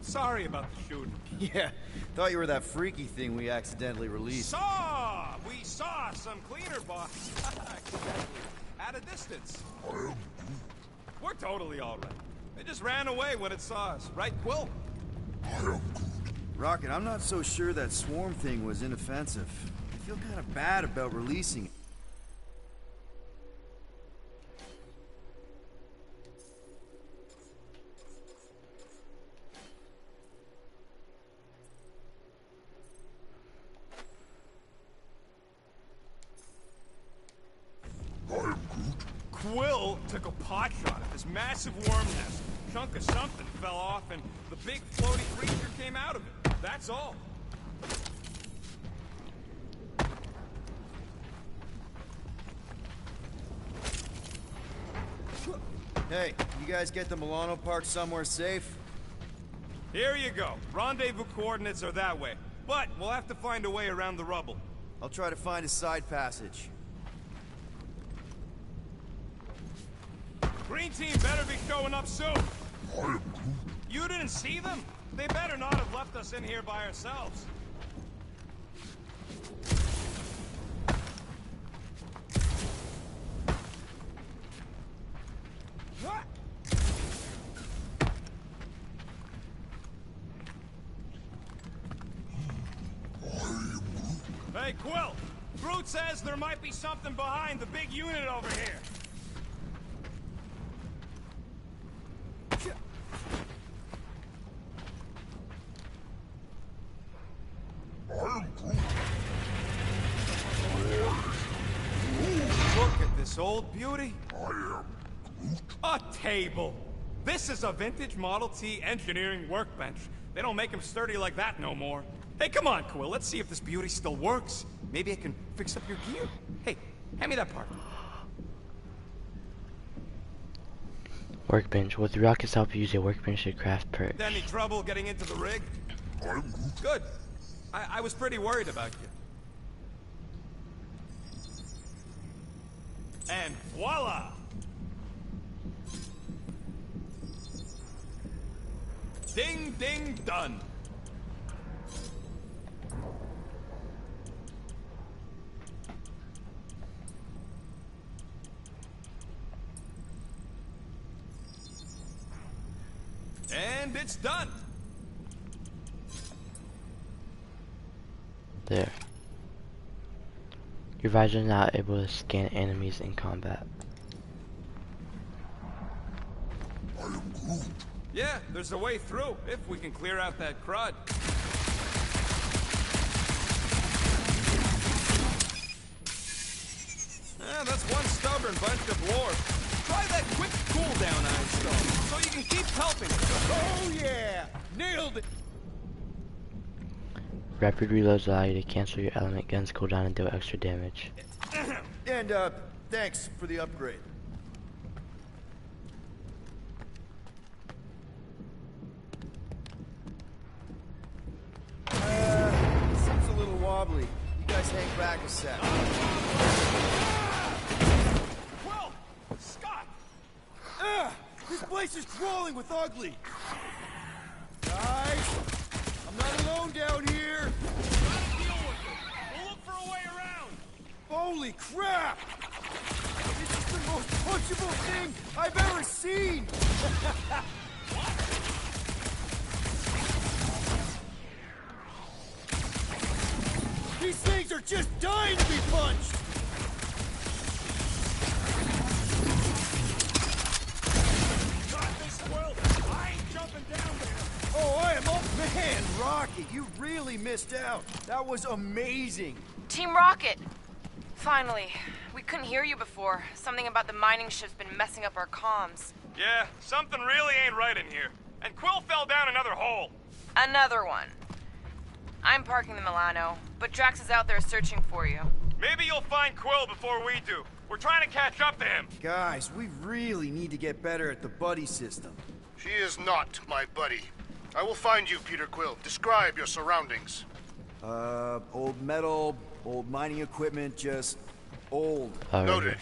Sorry about the shooting. Yeah, thought you were that freaky thing we accidentally released. We saw some cleaner bots. At a distance. We're totally all right. They just ran away when it saw us, right, Quill? Rocket, I'm not so sure that swarm thing was inoffensive. I feel kind of bad about releasing it. Quill took a pot shot at this massive worm nest. A chunk of something fell off and the big floaty creature came out of it. That's all. Hey, you guys get the Milano Park somewhere safe? Here you go. Rendezvous coordinates are that way. But we'll have to find a way around the rubble. I'll try to find a side passage. Green team better be showing up soon. You didn't see them? They better not have left us in here by ourselves. What? Hey, Quill! Groot says there might be something behind the big unit over here. Look at this old beauty. A table. This is a vintage Model T engineering workbench. They don't make them sturdy like that no more. Hey, come on, Quill. Let's see if this beauty still works. Maybe I can fix up your gear. Hey, hand me that part. Workbench. With rockets help you use a workbench to craft perks. Any trouble getting into the rig? Good. I was pretty worried about you. And voila! Ding, ding, done. And it's done. There. Your visor is now able to scan enemies in combat. Yeah, there's a way through, if we can clear out that crud. That's one stubborn bunch of lore. Try that quick cooldown ice stone, so you can keep helping. Oh yeah! Nailed it! Rapid reloads allow you to cancel your element guns cooldown and deal extra damage. And, thanks for the upgrade. Seems a little wobbly. You guys hang back a sec. Well, Scott! This place is crawling with ugly. Guys, I'm not alone down here. Gotta deal with it. We'll look for a way around. Holy crap! This is the most punchable thing I've ever seen! These things are just dying to be punched! Got this, Quill. I ain't jumping down there. Oh, I am up. Man, Rocket, you really missed out. That was amazing. Team Rocket! Finally. We couldn't hear you before. Something about the mining ship's been messing up our comms. Yeah, something really ain't right in here. And Quill fell down another hole. Another one. I'm parking the Milano, but Drax is out there searching for you. Maybe you'll find Quill before we do. We're trying to catch up to him. Guys, we really need to get better at the buddy system. She is not my buddy. I will find you, Peter Quill. Describe your surroundings. Old metal, old mining equipment, just old. Noted.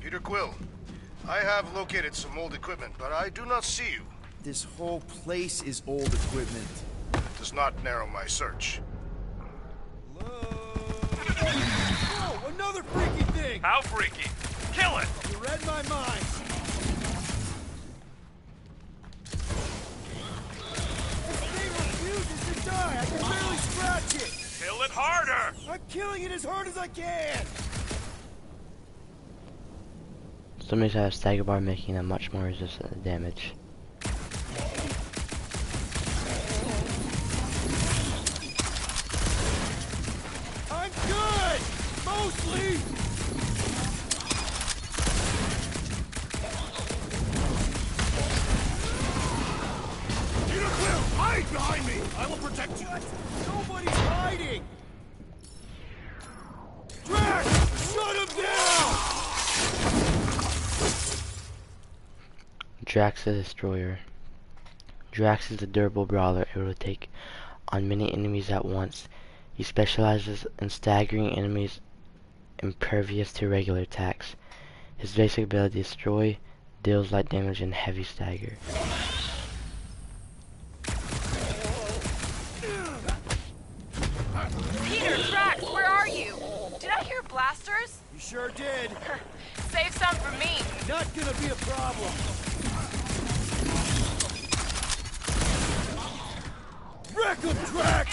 Peter Quill, I have located some old equipment, but I do not see you. This whole place is old equipment. It does not narrow my search. Oh, another freaky thing! How freaky? Kill it! You read my mind. This thing refuses to die. I can barely scratch it. Kill it harder! I'm killing it as hard as I can. Somebody's had a stagger bar, making them much more resistant to damage. I'm good! Mostly! Peter Quill, hide behind me! I will protect you! Nobody's hiding! Drax! Shut him down! Drax the Destroyer. Drax is a durable brawler able to take on many enemies at once. He specializes in staggering enemies impervious to regular attacks. His basic ability, Destroy, deals light damage and heavy stagger. Peter, Drax, where are you? Did I hear blasters? You sure did. Save some for me. Not gonna be a problem. Wreck him, Drax!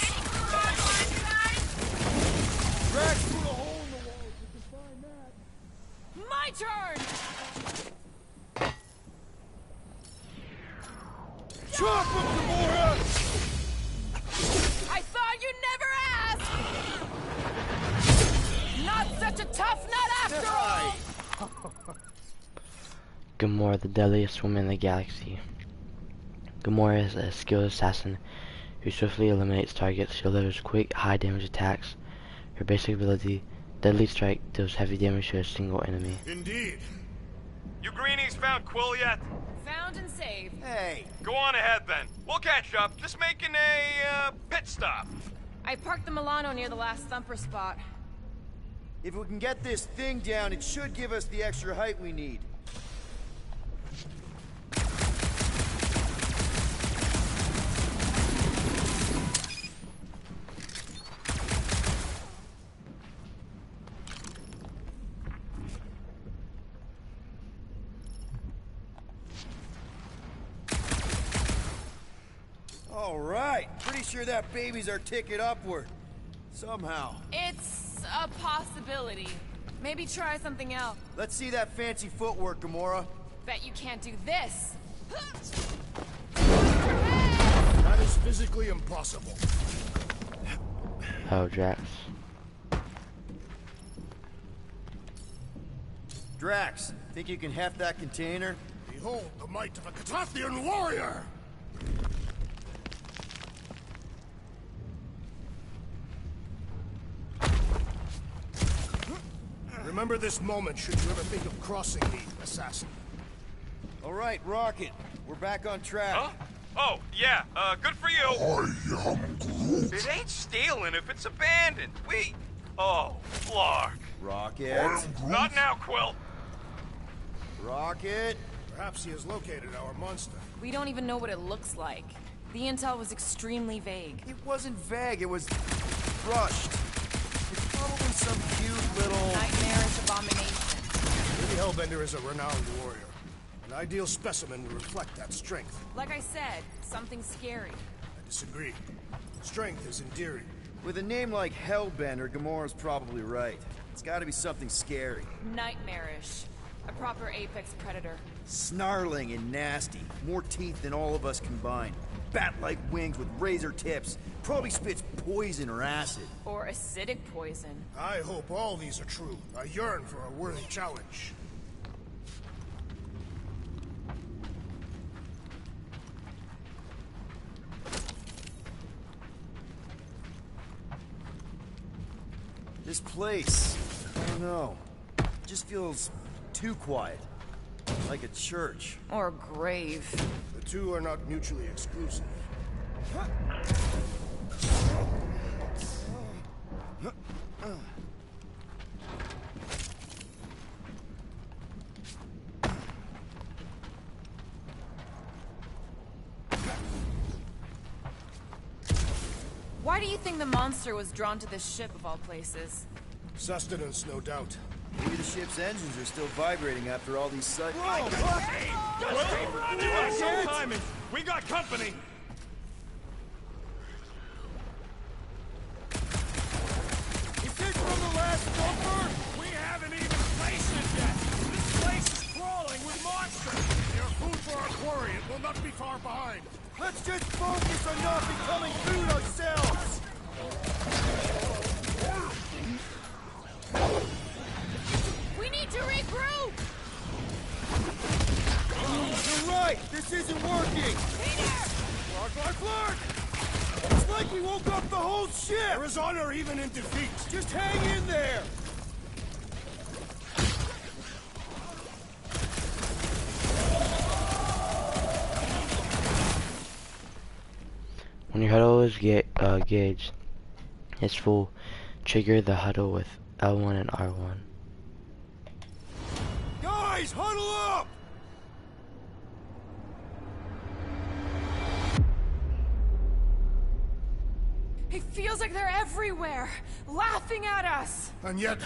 Drax threw a hole in the wall, if you can find that. My turn! Chop him, Gamora! I thought you'd never ask! Not such a tough nut after all! Gamora, the deadliest woman in the galaxy. Gamora is a skilled assassin who swiftly eliminates targets. She delivers quick, high damage attacks. Her basic ability, Deadly Strike, deals heavy damage to a single enemy. Indeed. You greenies found Quill yet? Found and saved. Hey, Go on ahead then. We'll catch up. Just making a, pit stop. I parked the Milano near the last thumper spot. if we can get this thing down, it should give us the extra height we need. All right, pretty sure that baby's our ticket upward. Somehow. It's a possibility. Maybe try something else. Let's see that fancy footwork, Gamora. Bet you can't do this. That is physically impossible. Oh, Drax. Drax, think you can heft that container? Behold the might of a Catathian warrior! Remember this moment should you ever think of crossing me, assassin. All right, Rocket. We're back on track. Huh? Oh, yeah, good for you. I am Groot. It ain't stealing if it's abandoned. Oh, Flark. Rocket. Not now, Quill. Rocket. Perhaps he has located our monster. We don't even know what it looks like. The intel was extremely vague. It wasn't vague, it was rushed. It's probably some cute little... Nightmarish abomination. Lady Hellbender is a renowned warrior. An ideal specimen would reflect that strength. Like I said, something scary. I disagree. Strength is endearing. With a name like Hellbender, Gamora's probably right. It's gotta be something scary. Nightmarish. A proper apex predator. Snarling and nasty. More teeth than all of us combined. bat-like wings with razor tips. Probably spits poison or acid. Or acidic poison. I hope all these are true. I yearn for a worthy challenge. This place, I don't know. It just feels too quiet. Like a church. Or a grave. The two are not mutually exclusive. Why do you think the monster was drawn to this ship of all places? Sustenance, no doubt. Maybe the ship's engines are still vibrating after all these sights. Some timing. We got company. Is this from the last bumper? We haven't even placed it yet. This place is crawling with monsters. You're food for our quarry. It will not be far behind. Let's just focus on not becoming food ourselves! We need to regroup! You're right! This isn't working! Peter! Clark! It's like we woke up the whole ship! There is honor even in defeat. Just hang in there! When your huddle is gauged, it's full. Trigger the huddle with L1 and R1. Guys, huddle up! It feels like they're everywhere, laughing at us! And yet,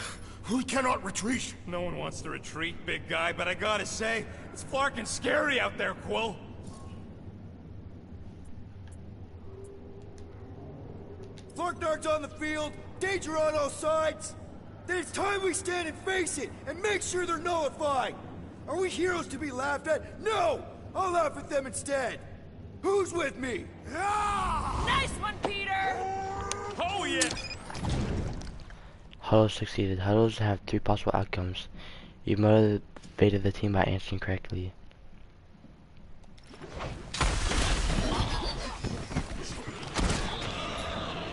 we cannot retreat. No one wants to retreat, big guy, but I gotta say, it's flarkin' scary out there, Quill. Flarknard's on the field, danger on all sides. Then it's time we stand and face it, and make sure they're nullified. Are we heroes to be laughed at? No! I'll laugh at them instead. Who's with me? Nice one, Peter! Oh yeah! Huddle succeeded. Huddles have 3 possible outcomes. You motivated the team by answering correctly.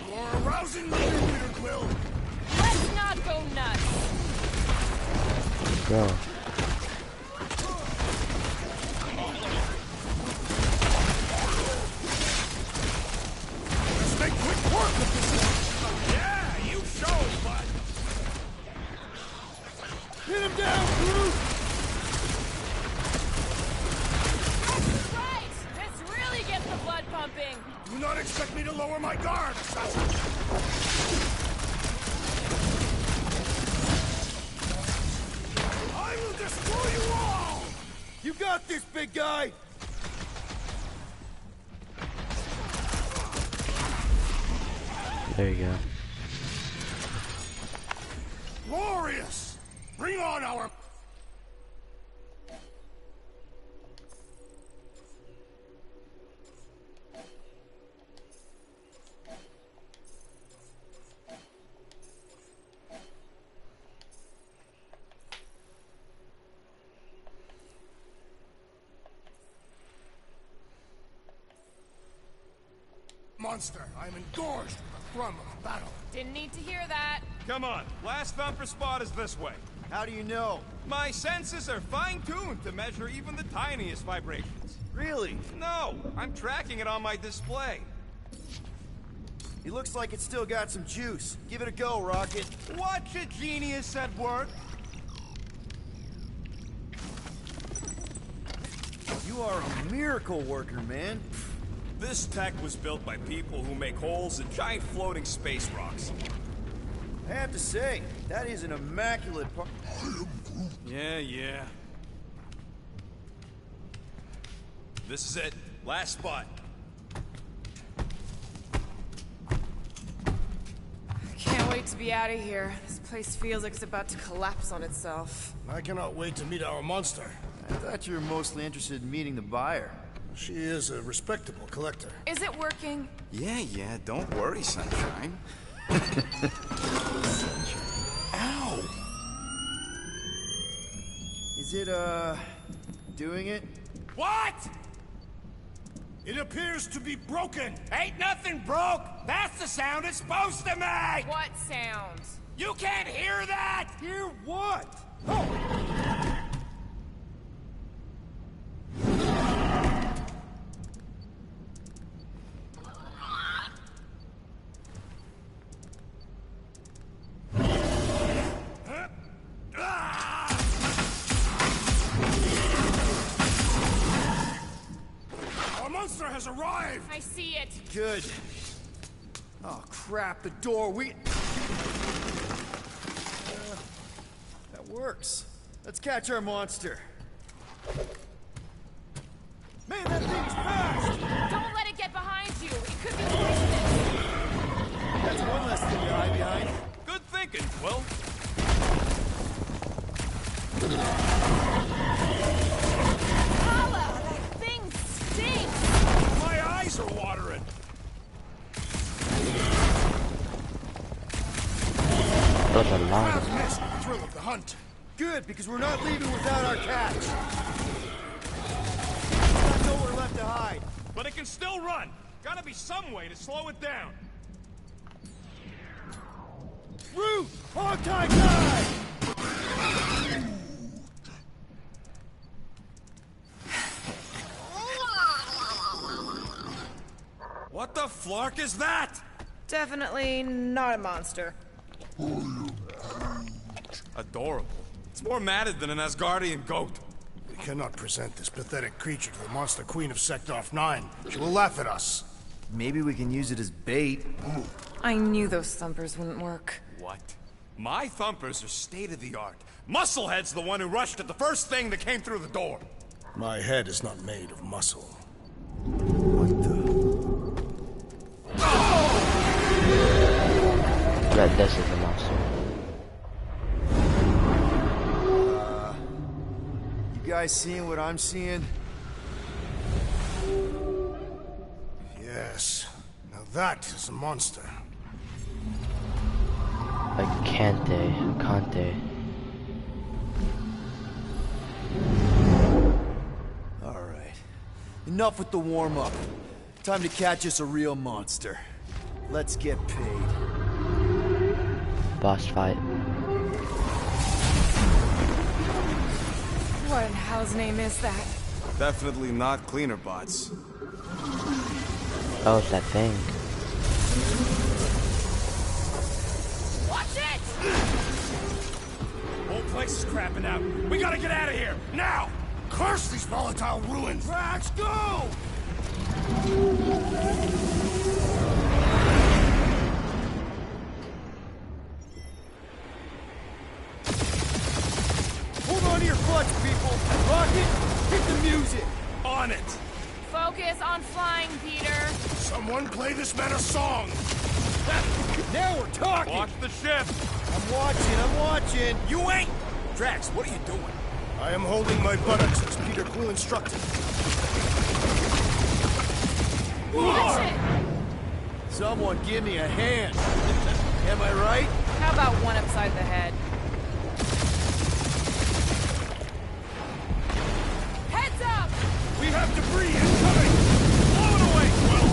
You're arousing the Peter Quill. Let's not go nuts! Bro. Let's make quick work of this. Yeah, you show, bud! Hit him down, crew! Right! This really gets the blood pumping! Do not expect me to lower my guard, assassin. I will destroy you all! You got this, big guy! There you go. Glorious! Bring on our... Monster, I am engorged with the thrum of battle. Didn't need to hear that. Come on, last thumper spot is this way. How do you know? My senses are fine-tuned to measure even the tiniest vibrations. Really? No, I'm tracking it on my display. He looks like it's still got some juice. Give it a go, Rocket. Watch a genius at work. You are a miracle worker, man. This tech was built by people who make holes in giant floating space rocks. I have to say, that is an immaculate part. Yeah. This is it. Last spot. Can't wait to be out of here. This place feels like it's about to collapse on itself. I cannot wait to meet our monster. I thought you were mostly interested in meeting the buyer. She is a respectable collector. Is it working? Yeah, don't worry, Sunshine. Ow! Is it, doing it? What? It appears to be broken. Ain't nothing broke. That's the sound it's supposed to make. What sounds? You can't hear that? Hear what? Our monster has arrived. I see it. Good. Oh, crap, the door, that works. Let's catch our monster. Man, that thing's fast! Don't let it get behind you. It could be poisonous. That's one less thing to hide behind. Good thinking, Quill. Paula, that thing stinks. My eyes are watering. Those are loud. I've missed the thrill of the hunt. Good, because we're not leaving without our catch. We've got nowhere left to hide. But it can still run. Gotta be some way to slow it down. Root! Hog tie guy! What the flark is that? Definitely not a monster. Adorable. It's more matted than an Asgardian goat. We cannot present this pathetic creature to the Monster Queen of Seknarf 9. She will laugh at us. Maybe we can use it as bait. I knew those thumpers wouldn't work. What? My thumpers are state-of-the-art. Musclehead's the one who rushed at the first thing that came through the door. My head is not made of muscle. That this is a monster. You guys seeing what I'm seeing? Yes. Now that is a monster. Like Kante. Alright. Enough with the warm-up. Time to catch us a real monster. Let's get paid. Boss fight. What in hell's name is that? Definitely not cleaner bots. Oh, it's that thing. Watch it! Whole place is crapping out. We gotta get out of here, now! Curse these volatile ruins! Drax, go! Hold on to your clutch, people! Rocket, hit the music! On it! Focus on flying, Peter. Someone play this man a song! Now we're talking! Watch the ship! I'm watching! You ain't! Drax, what are you doing? I am holding my buttocks as Peter Quill instructed. Watch it! Someone give me a hand. Am I right? How about one upside the head? Heads up! We have debris incoming! Blow it away, Quill!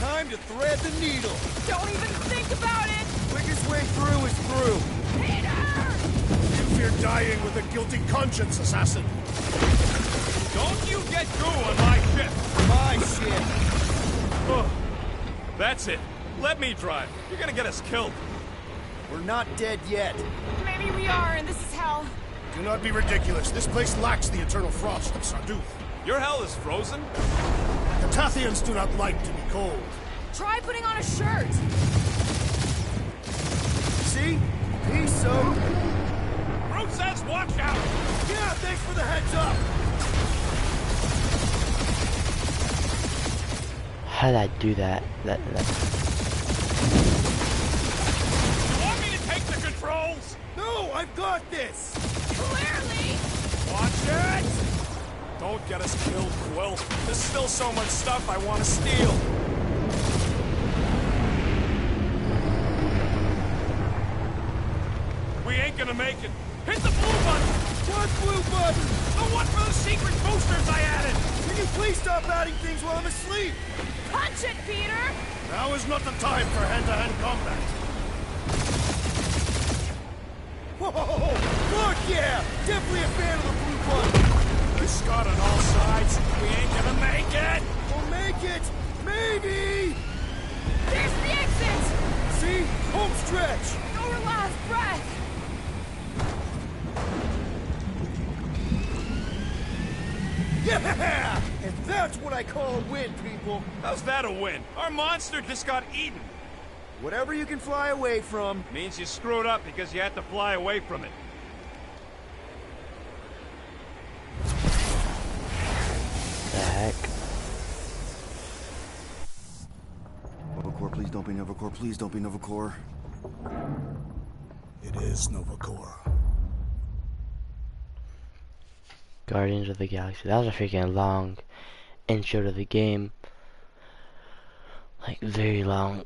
Time to thread the needle. Don't even think about it! Quickest way through is through. Peter! You fear dying with a guilty conscience, assassin. Don't you get goo on my ship! My shit. Ugh. That's it. Let me drive. You're gonna get us killed. We're not dead yet. Maybe we are, and this is hell. Do not be ridiculous. This place lacks the eternal frost of Sarduth. Your hell is frozen? The Tathians do not like to be cold. Try putting on a shirt. See? He's so... Groot says watch out! Yeah, thanks for the heads up. How did I do that? Want me to take the controls? No, I've got this! Clearly! Watch it! Don't get us killed, Quill. There's still so much stuff I want to steal. We ain't gonna make it. Hit the blue button! What blue button? The one for the secret boosters I added! Can you please stop adding things while I'm asleep? Punch it, Peter! Now is not the time for hand-to-hand combat. Whoa! Fuck yeah! Definitely a fan of the blue button! There's Scott on all sides. We ain't gonna make it! We'll make it! Maybe! There's the exit! See? Home stretch! Our last breath! Yeah! And that's what I call a win, people! How's that a win? Our monster just got eaten. Whatever you can fly away from. Means you screwed up because you had to fly away from it. The heck? Nova Corps, please don't be Nova Corps. Please don't be Nova Corps. It is Nova Corps. Guardians of the Galaxy. That was a freaking long intro to the game. Like, very long.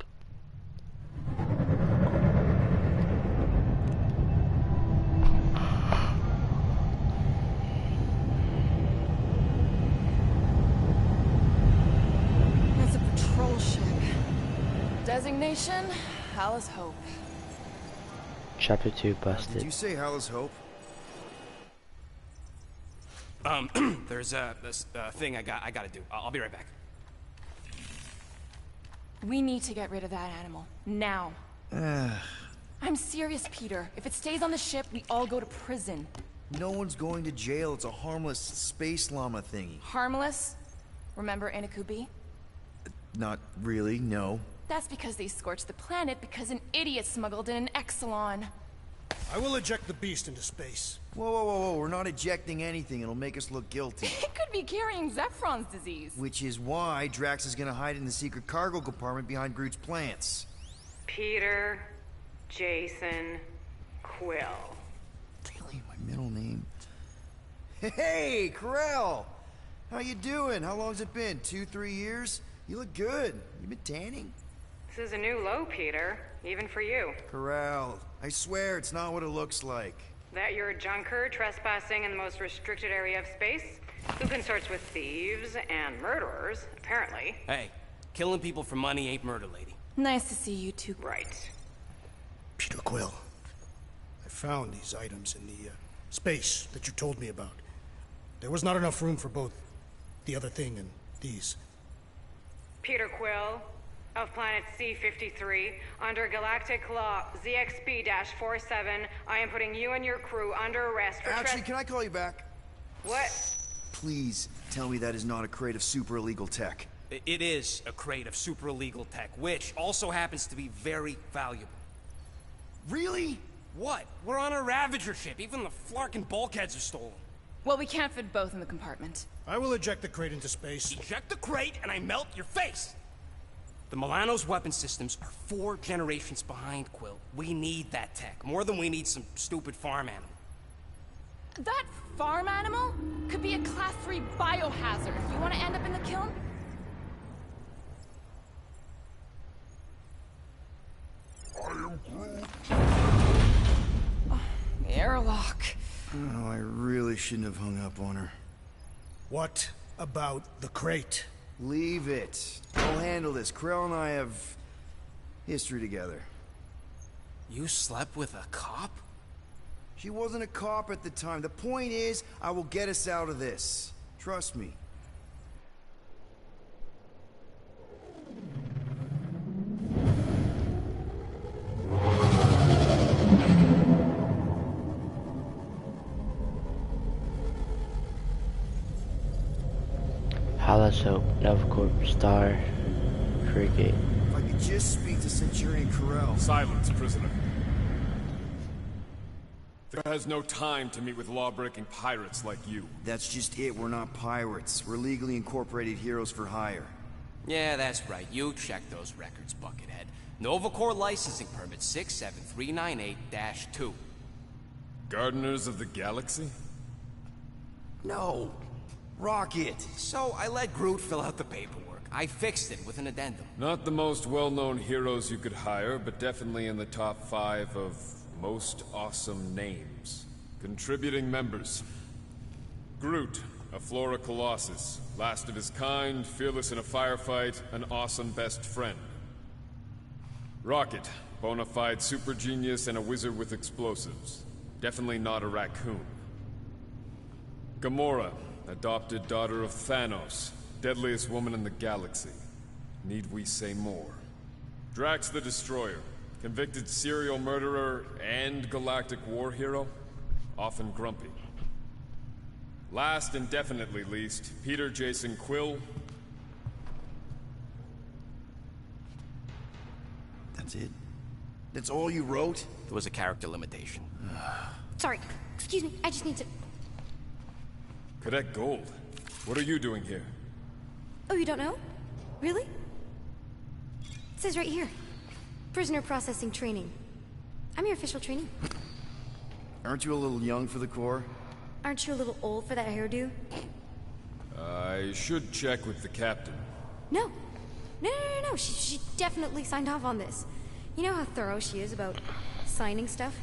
It's a patrol ship. Designation, Hallis Hope. Chapter 2 Did busted. you say Hallis Hope? There's this thing I gotta do. I'll be right back. We need to get rid of that animal. Now. I'm serious, Peter. If it stays on the ship, we all go to prison. No one's going to jail. It's a harmless space llama thingy. Harmless? Remember Inakubi? Not really, no. That's because they scorched the planet because an idiot smuggled in an Exelon. I will eject the beast into space. Whoa, whoa, whoa, whoa. We're not ejecting anything. It'll make us look guilty. It could be carrying Zephron's disease. Which is why Drax is gonna hide in the secret cargo compartment behind Groot's plants. Peter, Jason, Quill. Really? My middle name? Hey, Corell! How you doing? How long's it been? 2-3 years? You look good. You been tanning? This is a new low, Peter. Even for you. Corral, I swear it's not what it looks like. That you're a junker trespassing in the most restricted area of space? Who consorts with thieves and murderers, apparently. Hey, killing people for money ain't murder, lady. Nice to see you two. Right. Peter Quill. I found these items in the space that you told me about. There was not enough room for both the other thing and these. Peter Quill, of planet C-53, under Galactic Law ZXB-47, I am putting you and your crew under arrest for Actually, can I call you back? What? Please tell me that is not a crate of super illegal tech. It is a crate of super illegal tech, which also happens to be very valuable. Really? What? We're on a Ravager ship. Even the flarkin' bulkheads are stolen. Well, we can't fit both in the compartment. I will eject the crate into space. Eject the crate and I melt your face! The Milano's weapon systems are 4 generations behind, Quill. We need that tech, more than we need some stupid farm animal. That farm animal could be a Class 3 biohazard. You want to end up in the kiln? Airlock. Oh, I really shouldn't have hung up on her. What about the crate? Leave it. I'll handle this. Krell and I have history together. You slept with a cop? She wasn't a cop at the time. The point is, I will get us out of this. Trust me. Hallis Hope, Nova Corps, Star, Frigate. If I could just speak to Centurion Corell. Silence, prisoner. There has no time to meet with law-breaking pirates like you. That's just it. We're not pirates. We're legally incorporated heroes for hire. Yeah, that's right. You check those records, Buckethead. Nova Corps licensing permit 67398-2. Gardeners of the Galaxy? No. Rocket. So I let Groot fill out the paperwork. I fixed it with an addendum. Not the most well-known heroes you could hire, but definitely in the top 5 of most awesome names. Contributing members. Groot, a Flora Colossus. Last of his kind, fearless in a firefight, an awesome best friend. Rocket, bona fide super genius and a wizard with explosives. Definitely not a raccoon. Gamora, adopted daughter of Thanos, deadliest woman in the galaxy. Need we say more? Drax the Destroyer, convicted serial murderer and galactic war hero, often grumpy. Last and definitely least, Peter Jason Quill. That's it? That's all you wrote? There was a character limitation. Sorry, excuse me, I just need to... Cadet Gold, what are you doing here? Oh, you don't know? Really? It says right here. Prisoner processing training. I'm your official trainee. Aren't you a little young for the Corps? Aren't you a little old for that hairdo? I should check with the captain. No. No. She definitely signed off on this. You know how thorough she is about signing stuff?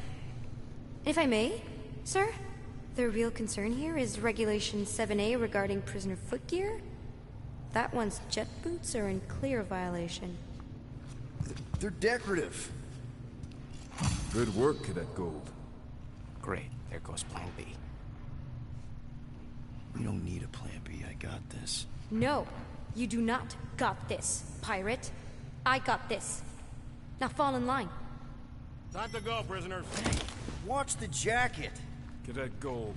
If I may, sir, the real concern here is Regulation 7A regarding prisoner footgear. That one's jet boots are in clear violation. They're decorative. Good work, Cadet Gold. Great. There goes Plan B. We don't need a Plan B. I got this. No, you do not got this, pirate. I got this. Now fall in line. Time to go, prisoner. Watch the jacket. Cadet Gold,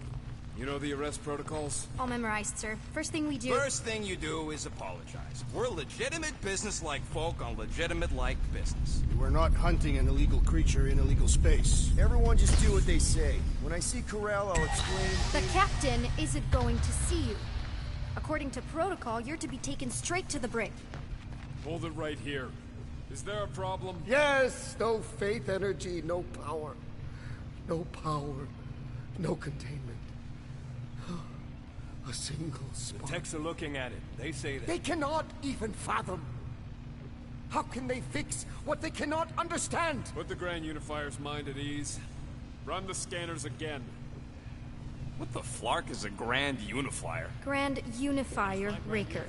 you know the arrest protocols? All memorized, sir. First thing we do... First thing you do is apologize. We're legitimate business-like folk on legitimate-like business. We're not hunting an illegal creature in illegal space. Everyone just do what they say. When I see Corral, I'll explain... The captain isn't going to see you. According to protocol, you're to be taken straight to the brig. Hold it right here. Is there a problem? Yes! No faith energy, no power. No power. No containment. A single spark. The techs are looking at it. They say that. They cannot even fathom. How can they fix what they cannot understand? Put the Grand Unifier's mind at ease. Run the scanners again. What the flark is a Grand Unifier? Grand Unifier Raker.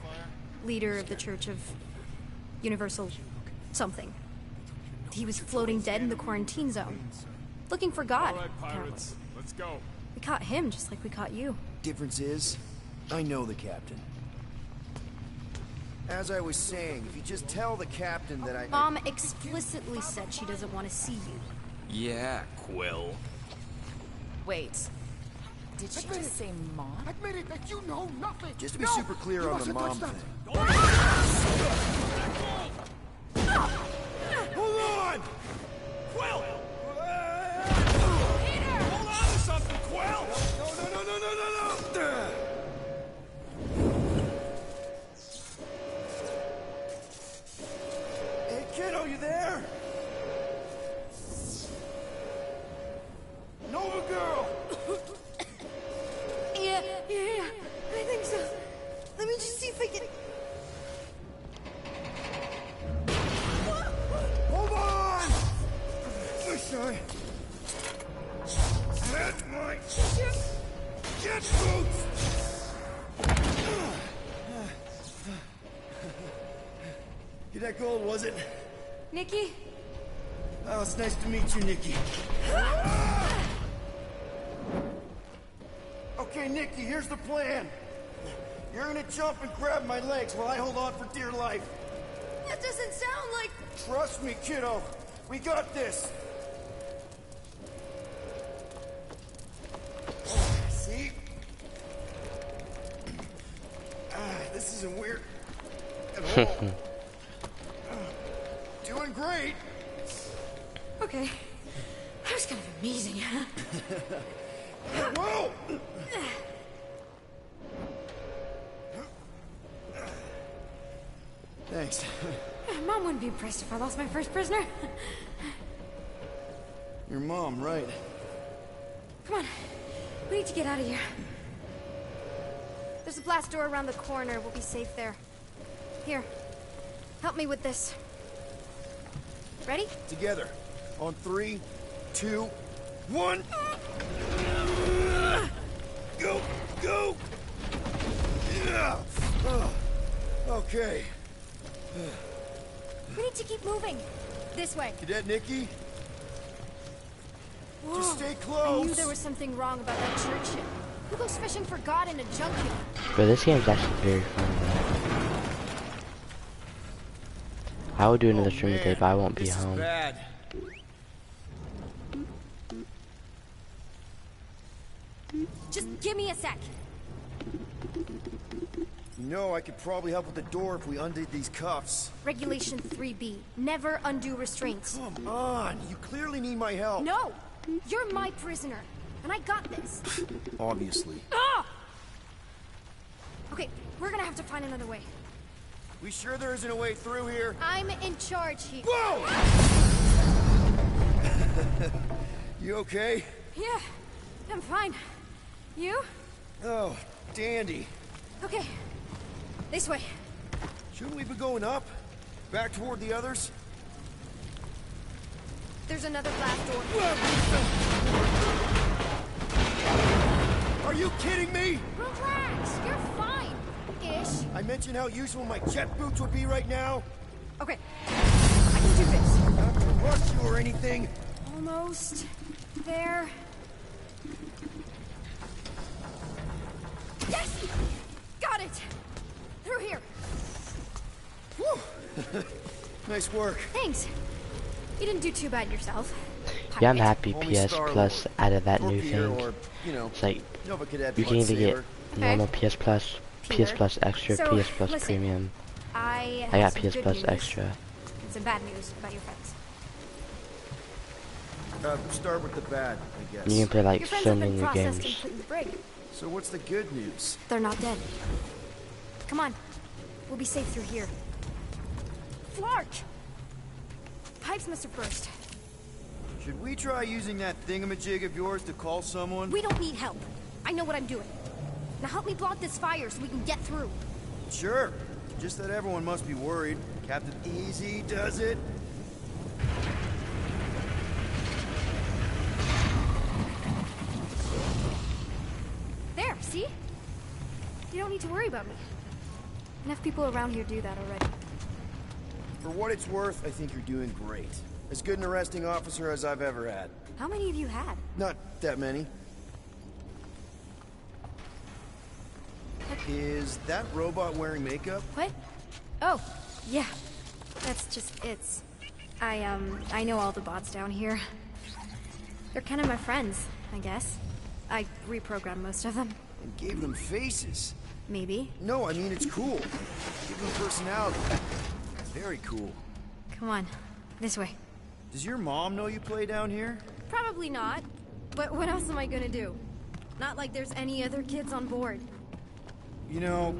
Leader of the Church of Universal something. He was floating dead in the quarantine zone. Looking for God. All right, pirates. Let's go. We caught him just like we caught you. Difference is, I know the captain. As I was saying, if you just tell the captain that I... Mom explicitly said she doesn't want to see you. Yeah, Quill. Wait. Did she just say Mom? Admit it that you know nothing. Just to be No, super clear you on the mustn't mom touch thing. Hold on! Quill! Peter! Hold on to something, Quill! No! Hey, kiddo, you there? Nova girl! Yeah, I think so. Let me just see if I can... Hold on! I'm sorry. Get my... Get boots! Cadet Gold, was it? Nikki? Oh, it's nice to meet you, Nikki. Okay, Nikki, here's the plan. You're gonna jump and grab my legs while I hold on for dear life. That doesn't sound like... Trust me, kiddo. We got this. See? This isn't weird at all. Doing great. Okay. That was kind of amazing, huh? Whoa! Thanks. Mom wouldn't be impressed if I lost my first prisoner. Your mom, right? Come on. We need to get out of here. There's a blast door around the corner. We'll be safe there. Here. Help me with this. Ready? Together. On 3, 2, 1. Go! Go! Yeah. Okay. We need to keep moving. This way. Cadet Nikki? Whoa. Just stay I close. knew there was something wrong about that church ship. Who goes fishing for God in a junkyard? But this game's actually very fun. I will do another stream today, but I won't be home. Bad. Just give me a sec. You know, I could probably help with the door if we undid these cuffs. Regulation 3B. Never undo restraints. Come on, you clearly need my help. No! You're my prisoner, and I got this. Obviously. Ah! Okay, we're gonna have to find another way. We sure there isn't a way through here? I'm in charge here. Whoa! You okay? Yeah, I'm fine. You? Oh, dandy. Okay, this way. Shouldn't we be going up? Back toward the others? There's another blast door. Are you kidding me? Relax, you're fine. Ish. I mentioned how useful my jet boots would be right now. Okay, I can do this. Not to rush you or anything. Almost there. Yes! Got it! Through here. Whew. Nice work. Thanks. You didn't do too bad yourself. Yeah, I'm happy Only PS Star Plus added that new Torpedo thing. or, you know, It's like, Nova Cadet you can either get Bloodsaber. normal PS Plus, PS Plus Extra, So, PS Plus listen, Premium. I I got have PS some Plus good news Extra. and some bad news about your friends. Start with the bad, I guess. You can play like Your friends so have many been new processed games. and put in the brig. So what's the good news? They're not dead. Come on. We'll be safe through here. Flark! Pipes must have burst. Should we try using that thingamajig of yours to call someone? We don't need help. I know what I'm doing. Now help me block this fire so we can get through. Sure. Just that everyone must be worried. Captain Easy does it. There, see? You don't need to worry about me. Enough people around here do that already. For what it's worth, I think you're doing great. As good an arresting officer as I've ever had. How many of you had? Not that many. Is that robot wearing makeup? What? Oh, yeah. That's just it's. I know all the bots down here. They're kind of my friends, I guess. I reprogrammed most of them. And gave them faces. Maybe. No, I mean it's cool. Give them personality. Very cool. Come on, this way. Does your mom know you play down here? Probably not. But what else am I gonna do? Not like there's any other kids on board. You know,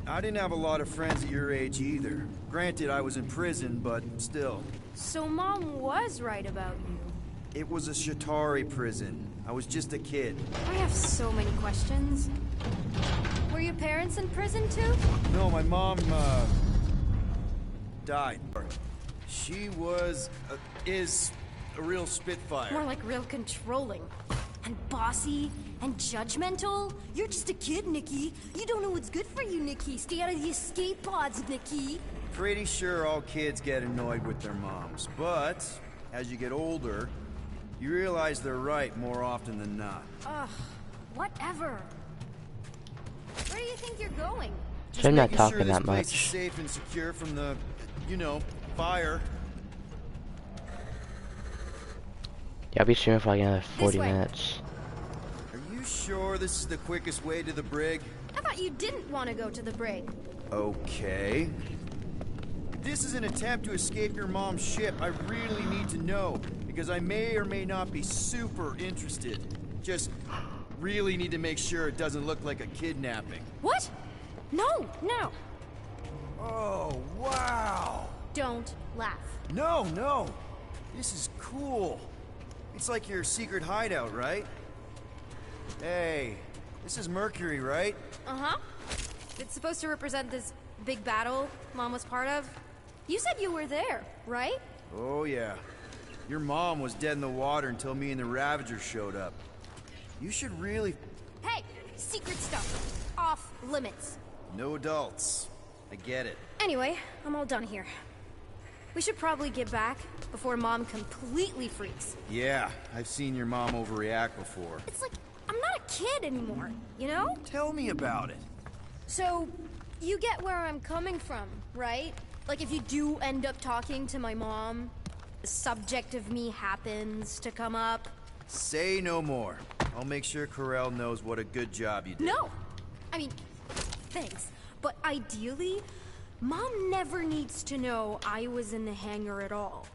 I didn't have a lot of friends at your age either. Granted, I was in prison, but still. So Mom was right about you. It was a Shatari prison. I was just a kid. I have so many questions. Were your parents in prison too? No, my mom, died. She was, is a real spitfire. More like real controlling. And bossy and judgmental. You're just a kid, Nikki. You don't know what's good for you, Nikki. Stay out of the escape pods, Nikki. Pretty sure all kids get annoyed with their moms, but as you get older, you realize they're right more often than not. Ugh, whatever. Where do you think you're going? Just I'm not making talking sure this that place is much. safe and secure from the, you know, fire. Yeah, I'll be streaming for like another 40 way. minutes. Are you sure this is the quickest way to the brig? I thought you didn't want to go to the brig. Okay. If this is an attempt to escape your mom's ship, I really need to know, because I may or may not be super interested. Just really need to make sure it doesn't look like a kidnapping. What? No, no. Oh, wow. Don't laugh. No, no. This is cool. It's like your secret hideout, right? Hey, this is Mercury, right? Uh-huh. It's supposed to represent this big battle Mom was part of. You said you were there, right? Oh, yeah. Your mom was dead in the water until me and the Ravagers showed up. You should really... Hey! Secret stuff. Off limits. No adults. I get it. Anyway, I'm all done here. We should probably get back before Mom completely freaks. Yeah, I've seen your mom overreact before. It's like, I'm not a kid anymore, you know? Tell me about it. So, you get where I'm coming from, right? Like if you do end up talking to my mom, the subject of me happens to come up. Say no more. I'll make sure Corell knows what a good job you did. No! I mean, thanks. But ideally, Mom never needs to know I was in the hangar at all.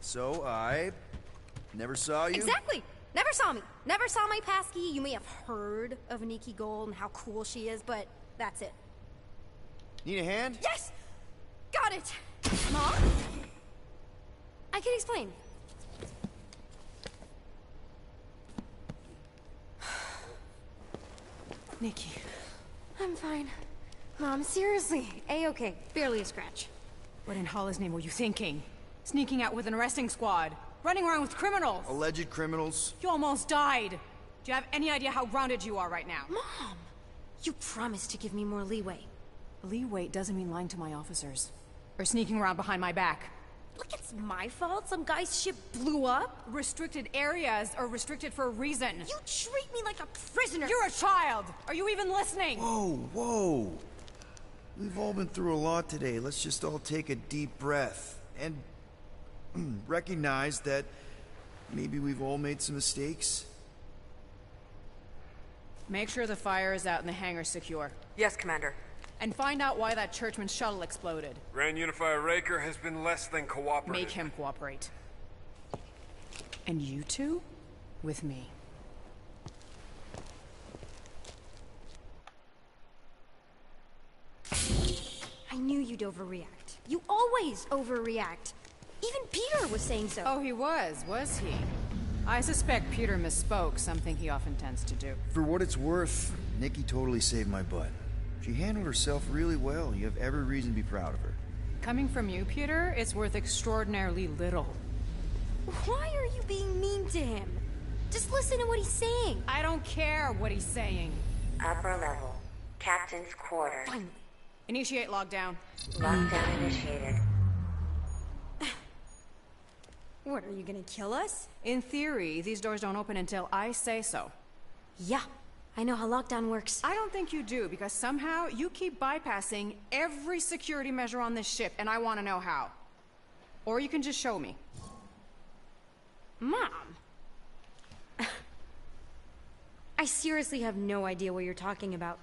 So I never saw you? Exactly! Never saw me. Never saw my passkey. You may have heard of Nikki Gold and how cool she is, but that's it. Need a hand? Yes! Got it! Mom? I can explain. Nikki. I'm fine. Mom, seriously. A-okay. Barely a scratch. What in Hall's name were you thinking? Sneaking out with an arresting squad? Running around with criminals? Alleged criminals? You almost died. Do you have any idea how grounded you are right now? Mom! You promised to give me more leeway. Leeway doesn't mean lying to my officers. Or sneaking around behind my back. Look, it's my fault some guy's ship blew up. Restricted areas are restricted for a reason. You treat me like a prisoner. You're a child! Are you even listening? Whoa, whoa. We've all been through a lot today. Let's just all take a deep breath and recognize that maybe we've all made some mistakes. Make sure the fire is out and the hangar secure. Yes, Commander. And find out why that Churchman shuttle exploded. Grand Unifier Raker has been less than cooperative. Make him cooperate. And you two? With me. I knew you'd overreact. You always overreact. Even Peter was saying so. Oh, he was he? I suspect Peter misspoke, something he often tends to do. For what it's worth, Nikki totally saved my butt. She handled herself really well. You have every reason to be proud of her. Coming from you, Peter, it's worth extraordinarily little. Why are you being mean to him? Just listen to what he's saying. I don't care what he's saying. Upper level. Captain's quarters. Finally. Initiate lockdown. Lockdown initiated. What, are you gonna kill us? In theory, these doors don't open until I say so. Yeah, I know how lockdown works. I don't think you do, because somehow you keep bypassing every security measure on this ship, and I want to know how. Or you can just show me. Mom! I seriously have no idea what you're talking about.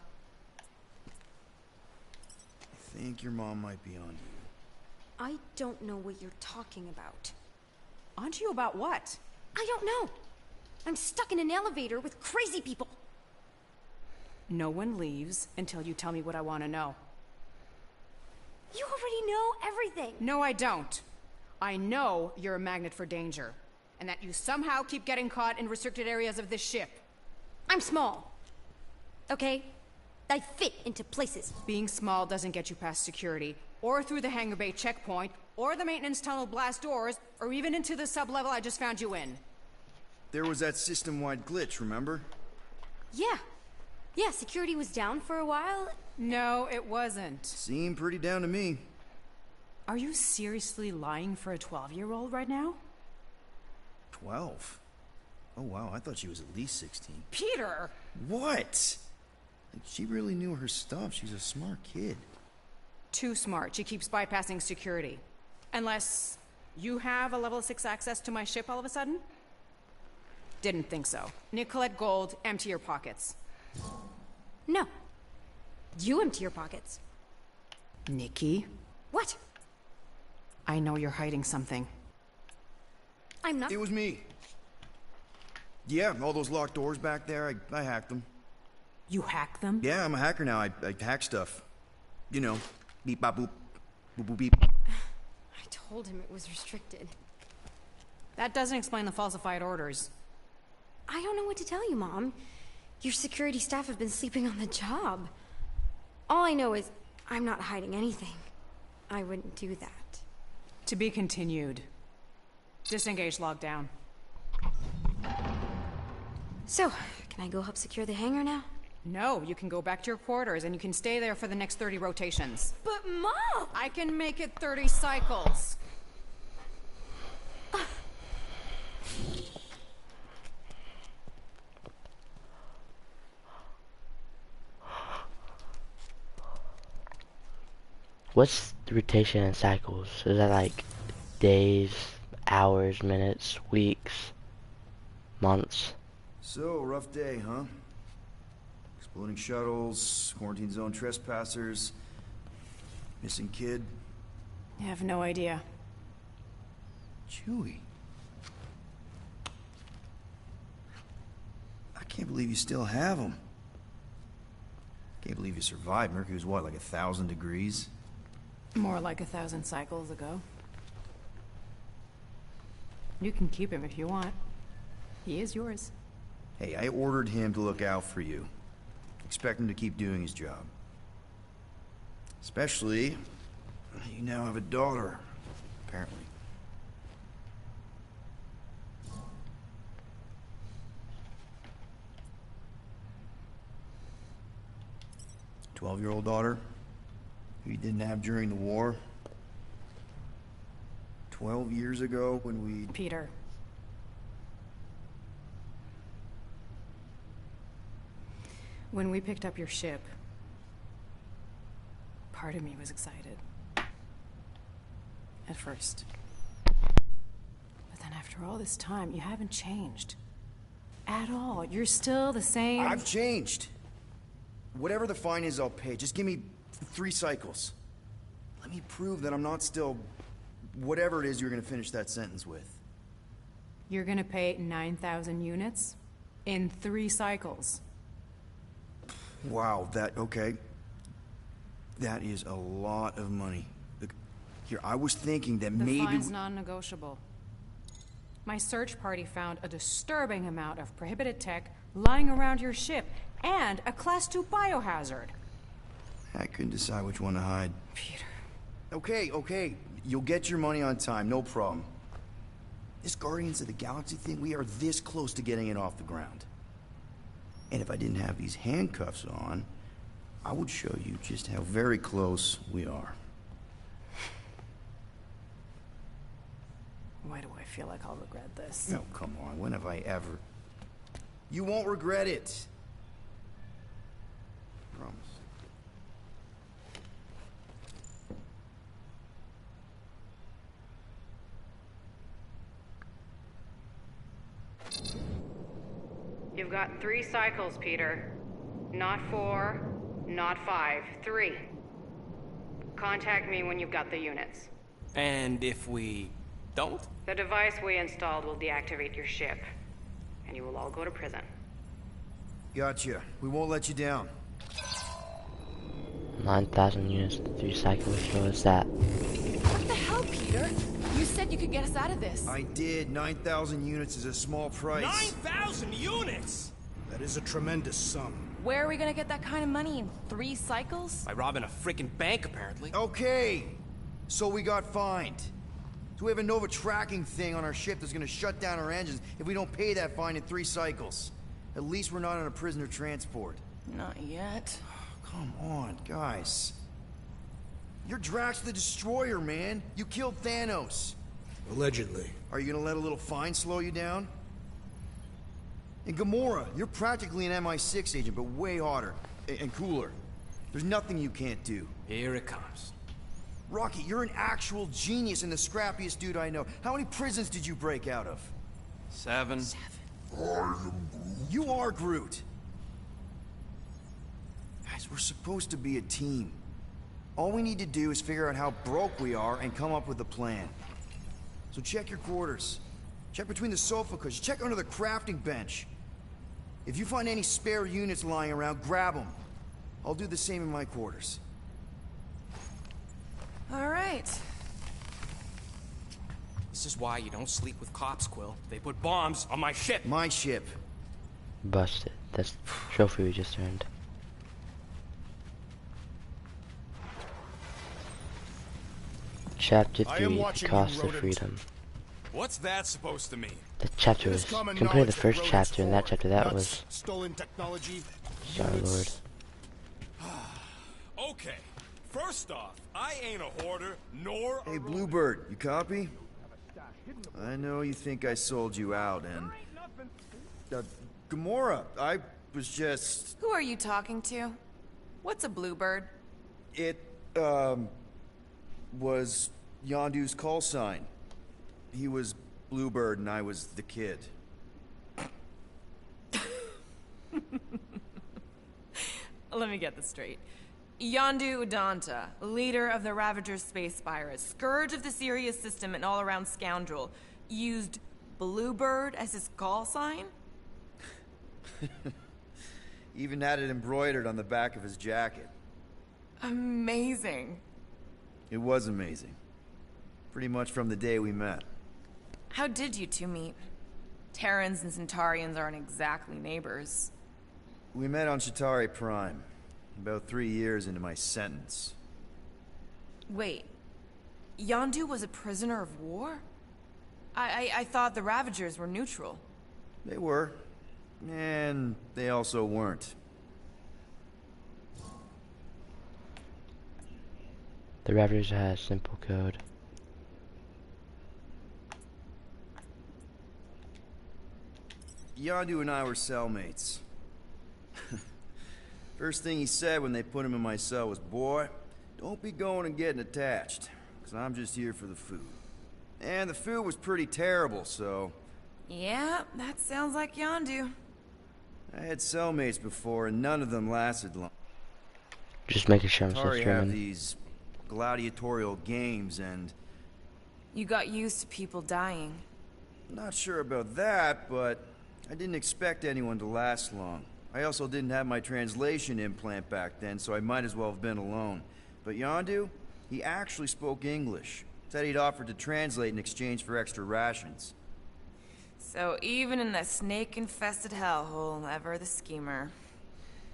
I think your mom might be on you. I don't know what you're talking about. Onto you about what? I don't know. I'm stuck in an elevator with crazy people. No one leaves until you tell me what I want to know. You already know everything. No, I don't. I know you're a magnet for danger, and that you somehow keep getting caught in restricted areas of this ship. I'm small. Okay? I fit into places. Being small doesn't get you past security, or through the hangar bay checkpoint, or the maintenance tunnel blast doors, or even into the sub-level I just found you in. There was that system-wide glitch, remember? Yeah. Yeah, security was down for a while. No, it wasn't. Seemed pretty down to me. Are you seriously lying for a 12-year-old right now? 12? Oh wow, I thought she was at least 16. Peter! What? Like, she really knew her stuff. She's a smart kid. Too smart. She keeps bypassing security. Unless you have a level 6 access to my ship all of a sudden? Didn't think so. Nicolette Gold, empty your pockets. No. You empty your pockets. Nikki? What? I know you're hiding something. I'm not. It was me. Yeah, all those locked doors back there, I hacked them. You hacked them? Yeah, I'm a hacker now. I hack stuff. You know, beep, bop, boop, boop, boop, beep. I told him it was restricted. That doesn't explain the falsified orders. I don't know what to tell you, Mom. Your security staff have been sleeping on the job. All I know is I'm not hiding anything. I wouldn't do that. To be continued. Disengage lockdown. So, can I go help secure the hangar now? No, you can go back to your quarters and you can stay there for the next 30 rotations. But Mom! I can make it 30 cycles. What's the rotation and cycles? Is that like days, hours, minutes, weeks, months? So, rough day, huh? Exploding shuttles, quarantine zone trespassers, missing kid. I have no idea. Chewie. I can't believe you still have him. Can't believe you survived. Mercury was what, like 1,000 degrees? More like 1,000 cycles ago. You can keep him if you want. He is yours. Hey, I ordered him to look out for you. Expect him to keep doing his job. Especially, you now have a daughter, apparently. A 12-year-old daughter who you didn't have during the war. 12 years ago when we... Peter. When we picked up your ship, part of me was excited. At first. But then after all this time, you haven't changed. At all. You're still the same... I've changed. Whatever the fine is, I'll pay. Just give me 3 cycles. Let me prove that I'm not still... whatever it is you're gonna finish that sentence with. You're gonna pay 9,000 units? In 3 cycles. Wow, okay. That is a lot of money. Look, here, I was thinking that The maybe... fine's non-negotiable. My search party found a disturbing amount of prohibited tech lying around your ship, and a Class 2 biohazard. I couldn't decide which one to hide. Peter. Okay. You'll get your money on time, no problem. This Guardians of the Galaxy thing, we are this close to getting it off the ground. And if I didn't have these handcuffs on, I would show you just how very close we are. Why do I feel like I'll regret this? No, come on, when have I ever... You won't regret it. Promise. You've got 3 cycles, Peter. Not 4, not 5, 3. Contact me when you've got the units. And if we don't? The device we installed will deactivate your ship, and you will all go to prison. Gotcha. We won't let you down. 9,000 units, 3 cycles, so is that? What the hell, Peter? You said you could get us out of this. I did. 9,000 units is a small price. 9,000 units?! That is a tremendous sum. Where are we gonna get that kind of money in 3 cycles? By robbing a freaking bank, apparently. Okay, so we got fined. So we have a Nova tracking thing on our ship that's gonna shut down our engines if we don't pay that fine in 3 cycles. At least we're not on a prisoner transport. Not yet. Come on, guys. You're Drax the Destroyer, man. You killed Thanos. Allegedly. Are you gonna let a little fine slow you down? And Gamora, you're practically an MI6 agent, but way hotter and cooler. There's nothing you can't do. Here it comes. Rocky, you're an actual genius and the scrappiest dude I know. How many prisons did you break out of? 7. You are Groot. Guys, we're supposed to be a team. All we need to do is figure out how broke we are and come up with a plan. So check your quarters. Check between the sofa cushions. Check under the crafting bench. If you find any spare units lying around, grab them. I'll do the same in my quarters. All right. This is why you don't sleep with cops, Quill. They put bombs on my ship. My ship. Busted. this trophy we just earned. Chapter 3, The Cost of Freedom. What's that supposed to mean? The chapter was compared to the first chapter. In that chapter, that was stolen technology. Star-Lord. Okay, first off, I ain't a hoarder, nor a... Hey, Bluebird, you copy? I know you think I sold you out, and... Gamora, I was just... Who are you talking to? What's a bluebird? It, was Yondu's call sign. He was Bluebird and I was the kid. Let me get this straight. Yondu Udonta, leader of the Ravagers Space Spire, scourge of the Sirius system and all-around scoundrel, used Bluebird as his call sign? Even had it embroidered on the back of his jacket. Amazing. It was amazing. Pretty much from the day we met. How did you two meet? Terrans and Centaurians aren't exactly neighbors. We met on Chitauri Prime, about 3 years into my sentence. Wait, Yondu was a prisoner of war? I thought the Ravagers were neutral. They were. And they also weren't. The Ravagers had a simple code. Yondu and I were cellmates. First thing he said when they put him in my cell was, "Boy, don't be going and getting attached, because I'm just here for the food." And the food was pretty terrible, so... Yeah, that sounds like Yondu. I had cellmates before, and none of them lasted long. Just making sure I'm still Atari have streaming. these gladiatorial games, and... You got used to people dying. Not sure about that, but I didn't expect anyone to last long. I also didn't have my translation implant back then, so I might as well have been alone. But Yondu, he actually spoke English. Said he'd offered to translate in exchange for extra rations. So even in that snake-infested hellhole, ever the schemer.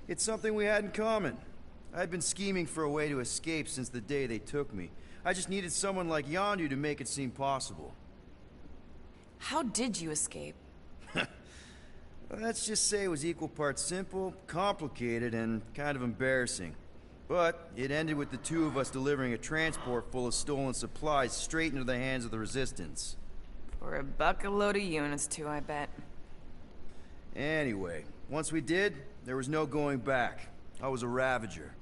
It's something we had in common. I'd been scheming for a way to escape since the day they took me. I just needed someone like Yondu to make it seem possible. How did you escape? Let's just say it was equal parts simple, complicated, and kind of embarrassing. But it ended with the two of us delivering a transport full of stolen supplies straight into the hands of the Resistance. For a bucket-load of units, too, I bet. Anyway, once we did, there was no going back. I was a Ravager.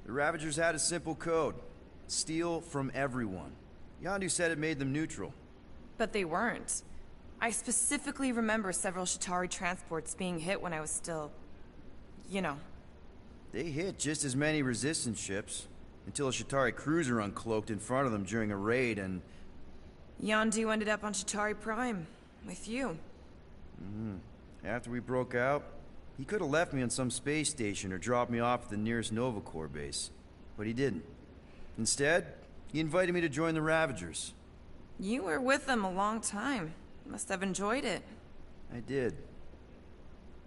The Ravagers had a simple code. Steal from everyone. Yondu said it made them neutral. But they weren't. I specifically remember several Chitauri transports being hit when I was still... you know. They hit just as many Resistance ships, until a Chitauri cruiser uncloaked in front of them during a raid and... Yondu ended up on Chitauri Prime, with you. After we broke out, he could have left me on some space station or dropped me off at the nearest Nova Corps base. But he didn't. Instead, he invited me to join the Ravagers. You were with them a long time. Must have enjoyed it. I did.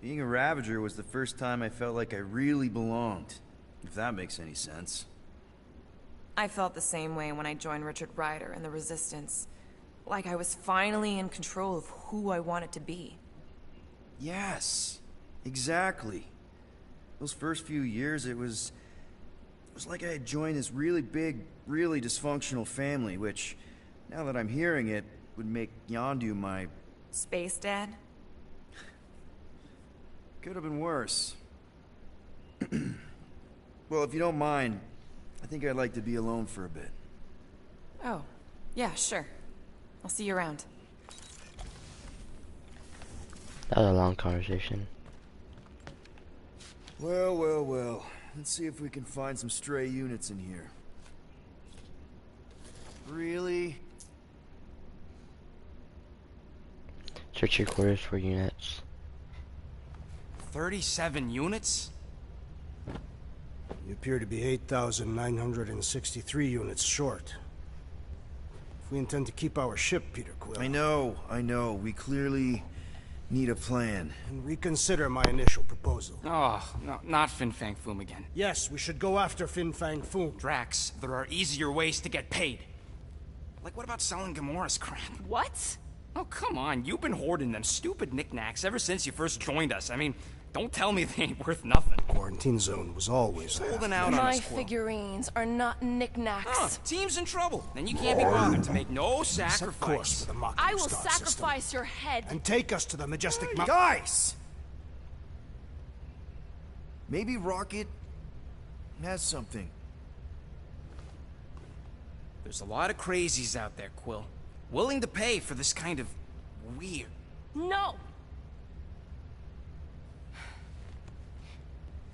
Being a Ravager was the first time I felt like I really belonged, if that makes any sense. I felt the same way when I joined Richard Rider and the Resistance. Like I was finally in control of who I wanted to be. Yes, exactly. Those first few years, it was like I had joined this really big, really dysfunctional family, which, now that I'm hearing it, would make Yondu my... Space Dad? Could have been worse. Well, if you don't mind, I think I'd like to be alone for a bit. Oh, yeah, sure. I'll see you around. That was a long conversation. Well, well, well. Let's see if we can find some stray units in here. Really? Search your quarters for units. 37 units? You appear to be 8,963 units short. if we intend to keep our ship, Peter Quill. I know. We clearly need a plan. And reconsider my initial proposal. Oh, no, not Fin Fang Foom again. Yes, we should go after Fin Fang Foom. Drax, there are easier ways to get paid. Like, what about selling Gamora's crap? What? Oh, come on. You've been hoarding them stupid knickknacks ever since you first joined us. I mean, don't tell me they ain't worth nothing. Quarantine zone was always there. Holding out on My us, Quill. figurines are not knickknacks. Team's in trouble. Then you can't be bothered to make no sacrifice. Set course for the Machina I will star sacrifice system. your head. And take us to the majestic mountain. Guys! Maybe Rocket has something. There's a lot of crazies out there, Quill. Willing to pay for this kind of weird. No!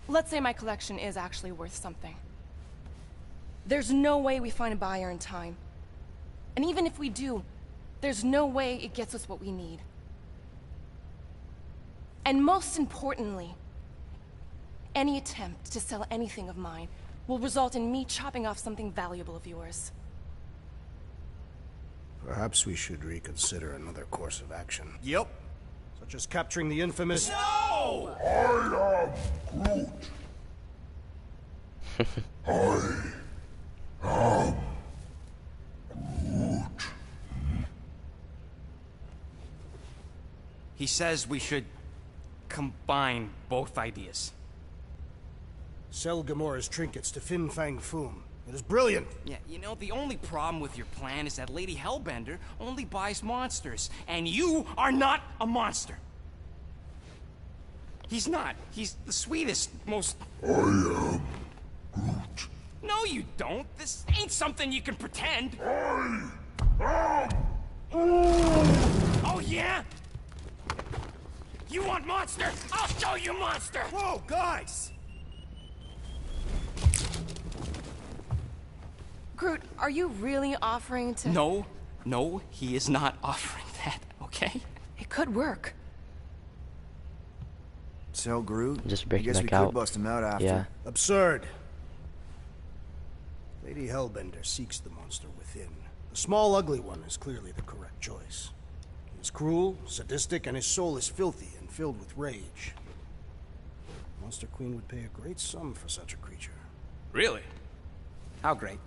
Let's say my collection is actually worth something. There's no way we find a buyer in time. And even if we do, there's no way it gets us what we need. And most importantly, any attempt to sell anything of mine will result in me chopping off something valuable of yours. Perhaps we should reconsider another course of action. Yep. Such as capturing the infamous... No! I am Groot. I am Groot. He says we should combine both ideas. Sell Gamora's trinkets to Fin Fang Foom. It is brilliant. Yeah, you know, the only problem with your plan is that Lady Hellbender only buys monsters, and you are not a monster. He's not. He's the sweetest, most... I am Groot. No, you don't. This ain't something you can pretend. I am Oh, yeah? You want monster? I'll show you monster! Whoa, guys! Groot, are you really offering to... No, he is not offering that, okay? It could work. Sell Groot? Just break I guess him we back could out. bust him out after. Yeah. Absurd. Lady Hellbender seeks the monster within. The small, ugly one is clearly the correct choice. He is cruel, sadistic, and his soul is filthy and filled with rage. Monster Queen would pay a great sum for such a creature. Really? How great?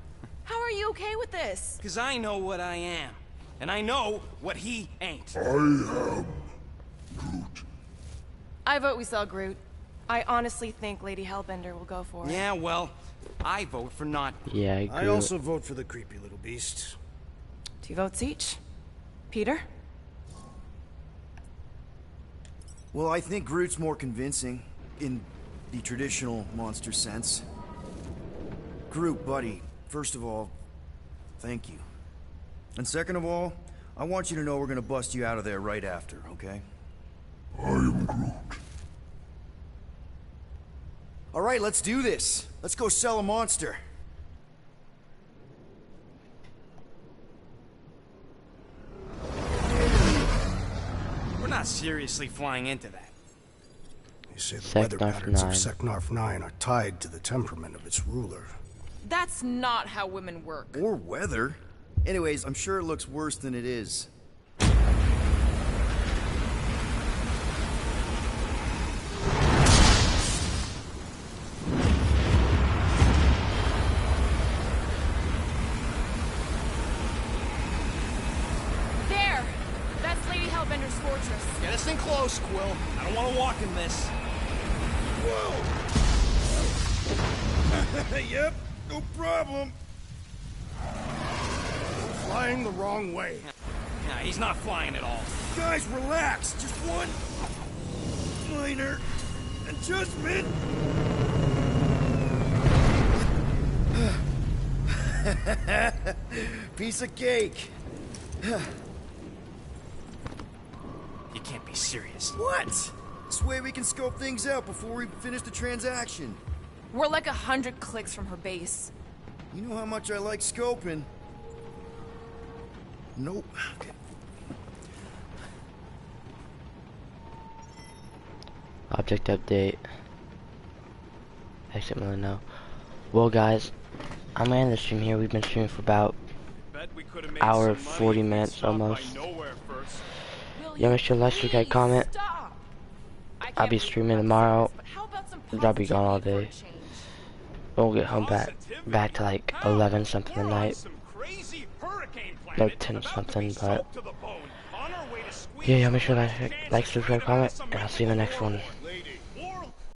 How are you okay with this? Because I know what I am. And I know what he ain't. I am Groot. I vote we sell Groot. I honestly think Lady Hellbender will go for it. Yeah, well, I vote for not. Yeah, I also vote for the creepy little beast. 2 votes each. Peter? Well, I think Groot's more convincing, in the traditional monster sense. Groot, buddy, first of all, thank you. And second of all, I want you to know we're gonna bust you out of there right after, okay? I am Groot. All right, let's do this. Let's go sell a monster. We're not seriously flying into that. They say the Seknarf weather patterns of 9. Seknarf 9 are tied to the temperament of its ruler. That's not how women work. Or weather. Anyways, I'm sure it looks worse than it is. There! That's Lady Hellbender's fortress. Get us in close, Quill. I don't want to walk in this. Whoa! Yep, no problem. Flying the wrong way. Nah, he's not flying at all. Guys, relax. Just one minor adjustment. Piece of cake. You can't be serious. What? This way we can scope things out before we finish the transaction. We're like 100 clicks from her base. You know how much I like scoping. Nope. Okay. Object update. Exit mode now. Well, guys, I'm gonna end the stream here. We've been streaming for about Bet we could have made hour some money 40 if we'd minutes stopped by almost. Nowhere first. Yeah, make sure to like, subscribe, comment. I'll be streaming tomorrow. I'll be gone all day. We'll get home back to like 11 something at night. No, 10 something, but yeah, make sure to like, subscribe, comment, and I'll see you in the next one.